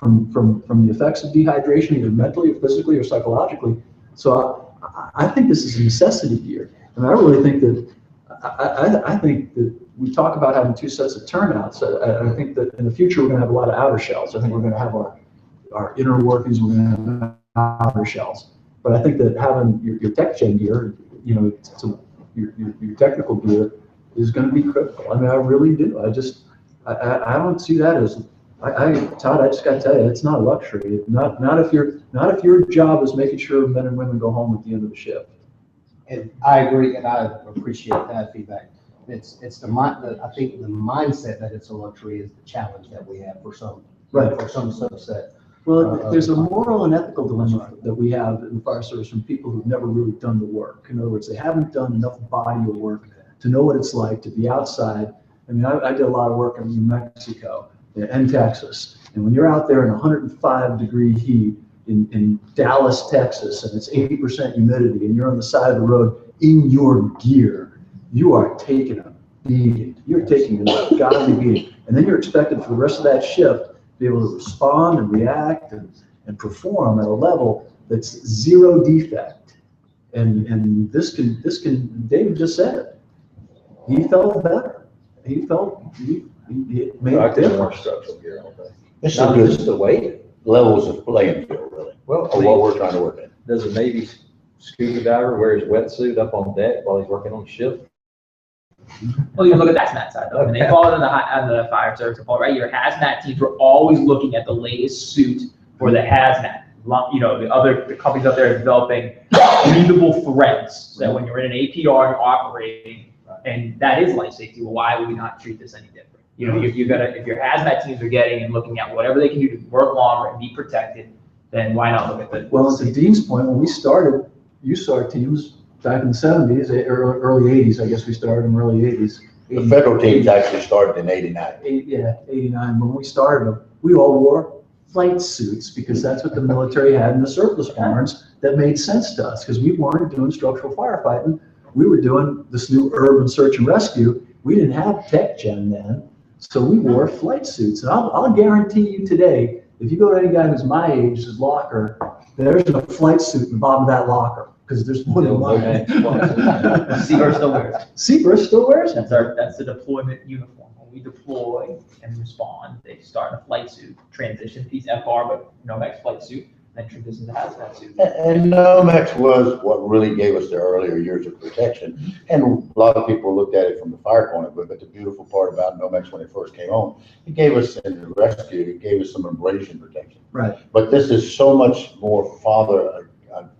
the effects of dehydration, either mentally or physically or psychologically. So I think this is a necessity here, and I really think that I think that we talk about having 2 sets of turnouts. I think that in the future we're going to have a lot of outer shells. I think we're going to have our inner workings. We're going to have outer shells. But I think that having your TECGEN gear, your technical gear, is going to be critical. I mean, I really do. I don't see that as. Todd, I just got to tell you, it's not a luxury. Not if your job is making sure men and women go home at the end of the shift. And I agree, and I appreciate that feedback. It's I think the mindset that it's a luxury is the challenge that we have for some, Right. For some subset. Well, there's a moral and ethical dilemma that we have in the fire service from people who've never really done the work. In other words, they haven't done enough body of work to know what it's like to be outside. I mean, I did a lot of work in New Mexico and Texas, and when you're out there in 105-degree heat in Dallas, Texas, and it's 80% humidity, and you're on the side of the road in your gear, you are taking a beating. You're taking a godly beating, and then you're expected for the rest of that shift to be able to respond and react and perform at a level that's 0 defect. And this can. David just said it. He felt better. He felt it made a difference. Structural gear all day. It's Not a just good the weight. levels of playing field, really, Well, of what we're trying to work at. does a Navy scuba diver wear his wetsuit up on deck while he's working on the ship? Well, you look at the hazmat side though. When they fall in the fire service report, right? Your hazmat teams were always looking at the latest suit for the hazmat. The companies out there are developing breathable threads so that when you're in an APR and you're operating, and that is life safety. Well, why would we not treat this any different? If your hazmat teams are getting and looking at whatever they can do to work longer and be protected, then why not look at the. Well, to Dean's point, when we started, you saw our teams back in the 70s, early 80s, I guess we started in early 80s. The federal teams actually started in '89. 89. When we started, we all wore flight suits because that's what the military had in the surplus barns that made sense to us, because we weren't doing structural firefighting. We were doing this new urban search and rescue. We didn't have TECGEN then, so we wore flight suits. And I'll guarantee you today, if you go to any guy who's my age, his locker, there's a flight suit in the bottom of that locker, because there's more than one. Seabird still wears it. Seabird still wears it. That's the deployment uniform. When we deploy and respond, they start in a flight suit, transition piece FR, but Nomex flight suit, then transition to hazmat suit. And Nomex was what really gave us the earlier years of protection. And a lot of people looked at it from the fire point of view, but the beautiful part about Nomex when it first came on, it gave us, in the rescue, it gave us some abrasion protection. Right. But this is so much more farther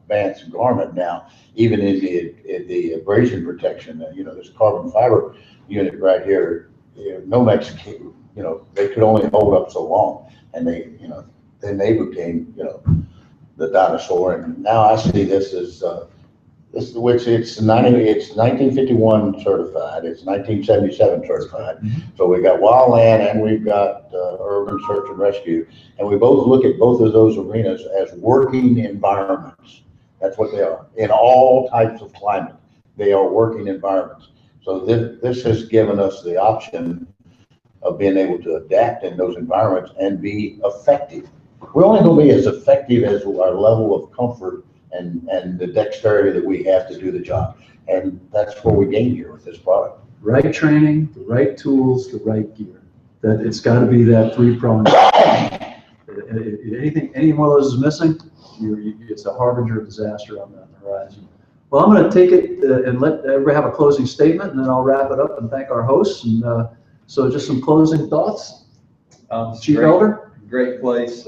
advanced garment now, even in the abrasion protection. This carbon fiber unit right here, Nomex, they could only hold up so long, and then they became, the dinosaur. And now I see this as it's 1951 certified, it's 1977 certified. So we got wildland and we've got urban search and rescue, and we both look at both of those arenas as working environments. That's what they are. In all types of climate, they are working environments. So this has given us the option of being able to adapt in those environments and be effective. We're only going to be as effective as our level of comfort and the dexterity that we have to do the job. And that's what we gain here with this product. Right training, the right tools, the right gear. That it's got to be that three-pronged. Any one of those is missing, it's a harbinger of disaster on the horizon. Well, I'm going to take it and let everybody have a closing statement, and then I'll wrap it up and thank our hosts. And so just some closing thoughts. Chief Elder? Great place.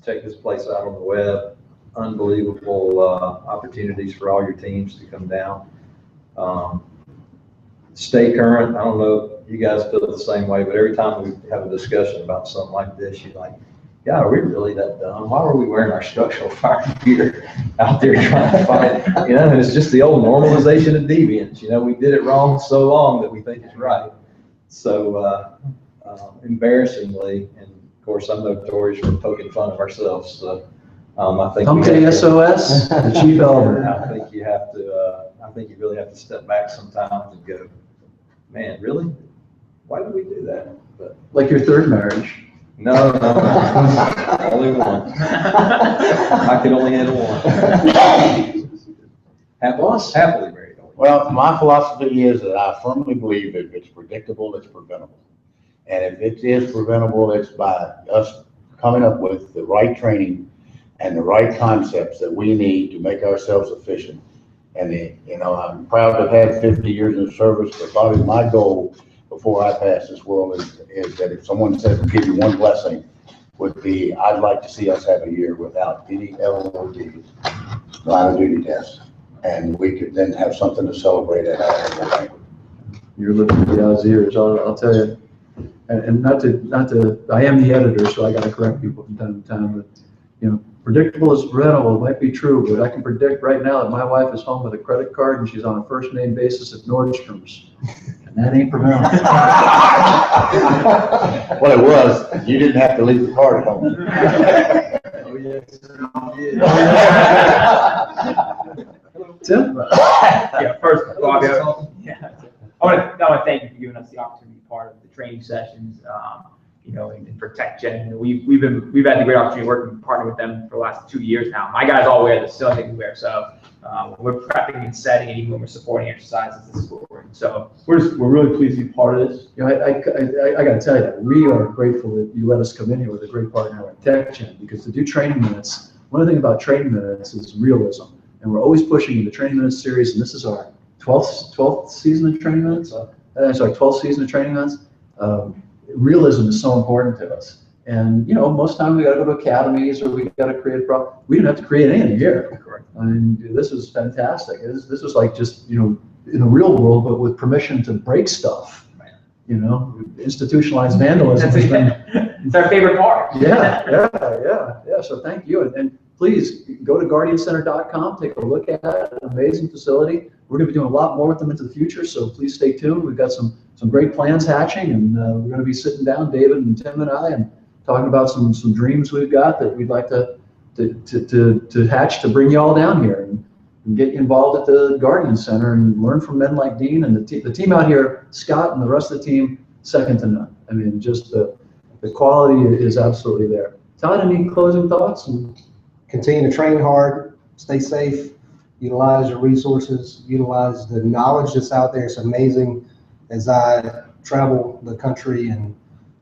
Check this place out on the web. Unbelievable opportunities for all your teams to come down. Stay current. I don't know if you guys feel the same way, but every time we have a discussion about something like this, you're like, yeah, are we really that dumb? Why were we wearing our structural fire gear out there trying to fight? And it's just the old normalization of deviance. We did it wrong so long that we think it's right. So embarrassingly, and of course I'm notorious for poking fun of ourselves. So I think SOS, the Chief Elder. I think you have to. I think you really have to step back sometimes and go, man, really? Why did we do that? But like your third marriage. No, only one. I can only handle one. Happily married. Well, my philosophy is that I firmly believe if it's predictable, it's preventable. And if it is preventable, it's by us coming up with the right training and the right concepts that we need to make ourselves efficient. And I'm proud to have had 50 years in service, but probably my goal before I pass this world is that if someone said to give you one blessing, would be I'd like to see us have a year without any LOD, line of duty tests, and we could then have something to celebrate at our annual banquet. You're living the ears, I'll tell you. And not to, I am the editor, so I got to correct people from time to time, but predictable is preventable. It might be true, but I can predict right now that my wife is home with a credit card and she's on a first name basis at Nordstrom's. And that ain't preventable. Well, it was. You didn't have to leave the card at home. Oh, yes. Tim? Yeah, first, Bob, I want to thank you for giving us the opportunity to be part of the training sessions. And for TECGEN, we've had the great opportunity to work and partner with them for the last 2 years now. My guys all wear the same thing we wear, so we're prepping and setting, and even when we're supporting exercises, this is what we're doing. So we're really pleased to be part of this. I got to tell you that we are grateful that you let us come in here with a great partner like TECGEN, because to do training minutes, one of the things about training minutes is realism, and we're always pushing the training minutes series, and this is our 12th season of training minutes. That's our 12th season of training minutes. Realism is so important to us. And, most times we got to go to academies or we got to create a problem. We didn't have to create anything here. Correct. I mean, this is fantastic. This was like just, in the real world, but with permission to break stuff. Institutionalized vandalism. It's our favorite part. Yeah. So thank you. And please go to guardiancenter.com, take a look at it. An amazing facility. We're going to be doing a lot more with them into the future, so please stay tuned. We've got some great plans hatching, and we're going to be sitting down, David and Tim and I, and talking about some dreams we've got that we'd like to hatch to bring you all down here and get you involved at the Guardian Center and learn from men like Dean and the team out here, Scott and the rest of the team, second to none. I mean, just the quality is absolutely there. Todd, any closing thoughts? Continue to train hard, stay safe, utilize your resources, utilize the knowledge that's out there. It's amazing as I travel the country and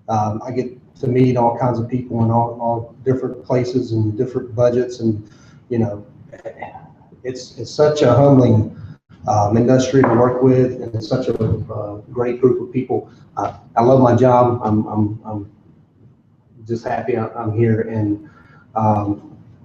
I get to meet all kinds of people in all different places and different budgets, and it's such a humbling industry to work with, and it's such a great group of people. I love my job. I'm just happy I'm here, and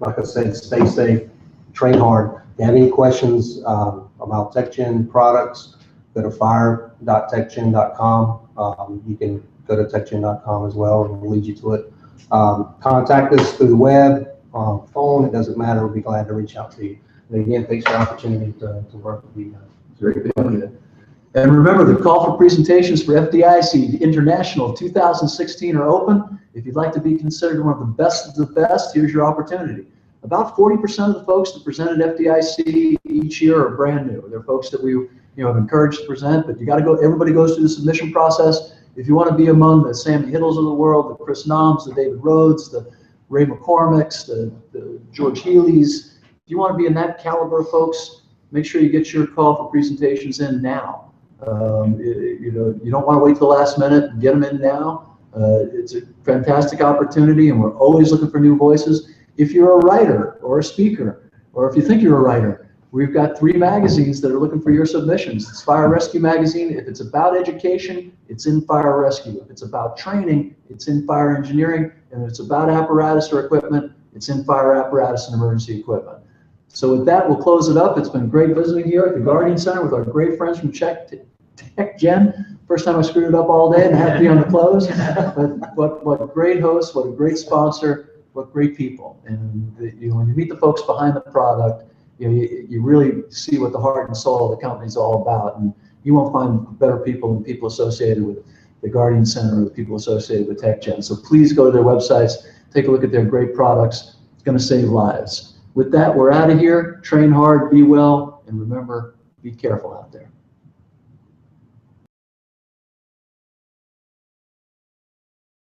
like I said, stay safe, train hard. If you have any questions about TECGEN products, go to fire.techgen.com. You can go to techgen.com as well, and we'll lead you to it. Contact us through the web, phone, it doesn't matter. We'll be glad to reach out to you. And again, thanks for the opportunity to work with you guys. Very good. And remember, the call for presentations for FDIC International 2016 are open. If you'd like to be considered one of the best of the best, here's your opportunity. About 40% of the folks that presented FDIC each year are brand new. They're folks that we have encouraged to present, but you got to go. Everybody goes through the submission process. If you want to be among the Sammy Hiddles of the world, the Chris Noms, the David Rhodes, the Ray McCormicks, the George Healy's, if you want to be in that caliber of folks, make sure you get your call for presentations in now. You don't want to wait till the last minute. Get them in now. It's a fantastic opportunity, and we're always looking for new voices. If you're a writer or a speaker, or if you think you're a writer, we've got 3 magazines that are looking for your submissions. It's Fire Rescue Magazine. If it's about education, it's in Fire Rescue. If it's about training, it's in Fire Engineering. And if it's about apparatus or equipment, it's in Fire Apparatus and Emergency Equipment. So with that, we'll close it up. It's been great visiting here at the Guardian Center with our great friends from TECGEN. First time I screwed it up all day and I had to be on the close. But what great hosts, what a great sponsor, what great people. And when you meet the folks behind the product, you really see what the heart and soul of the company is all about. And you won't find better people than people associated with the Guardian Center or the people associated with TECGEN. So please go to their websites, take a look at their great products. It's going to save lives. With that, we're out of here. Train hard, be well, and remember, be careful out there.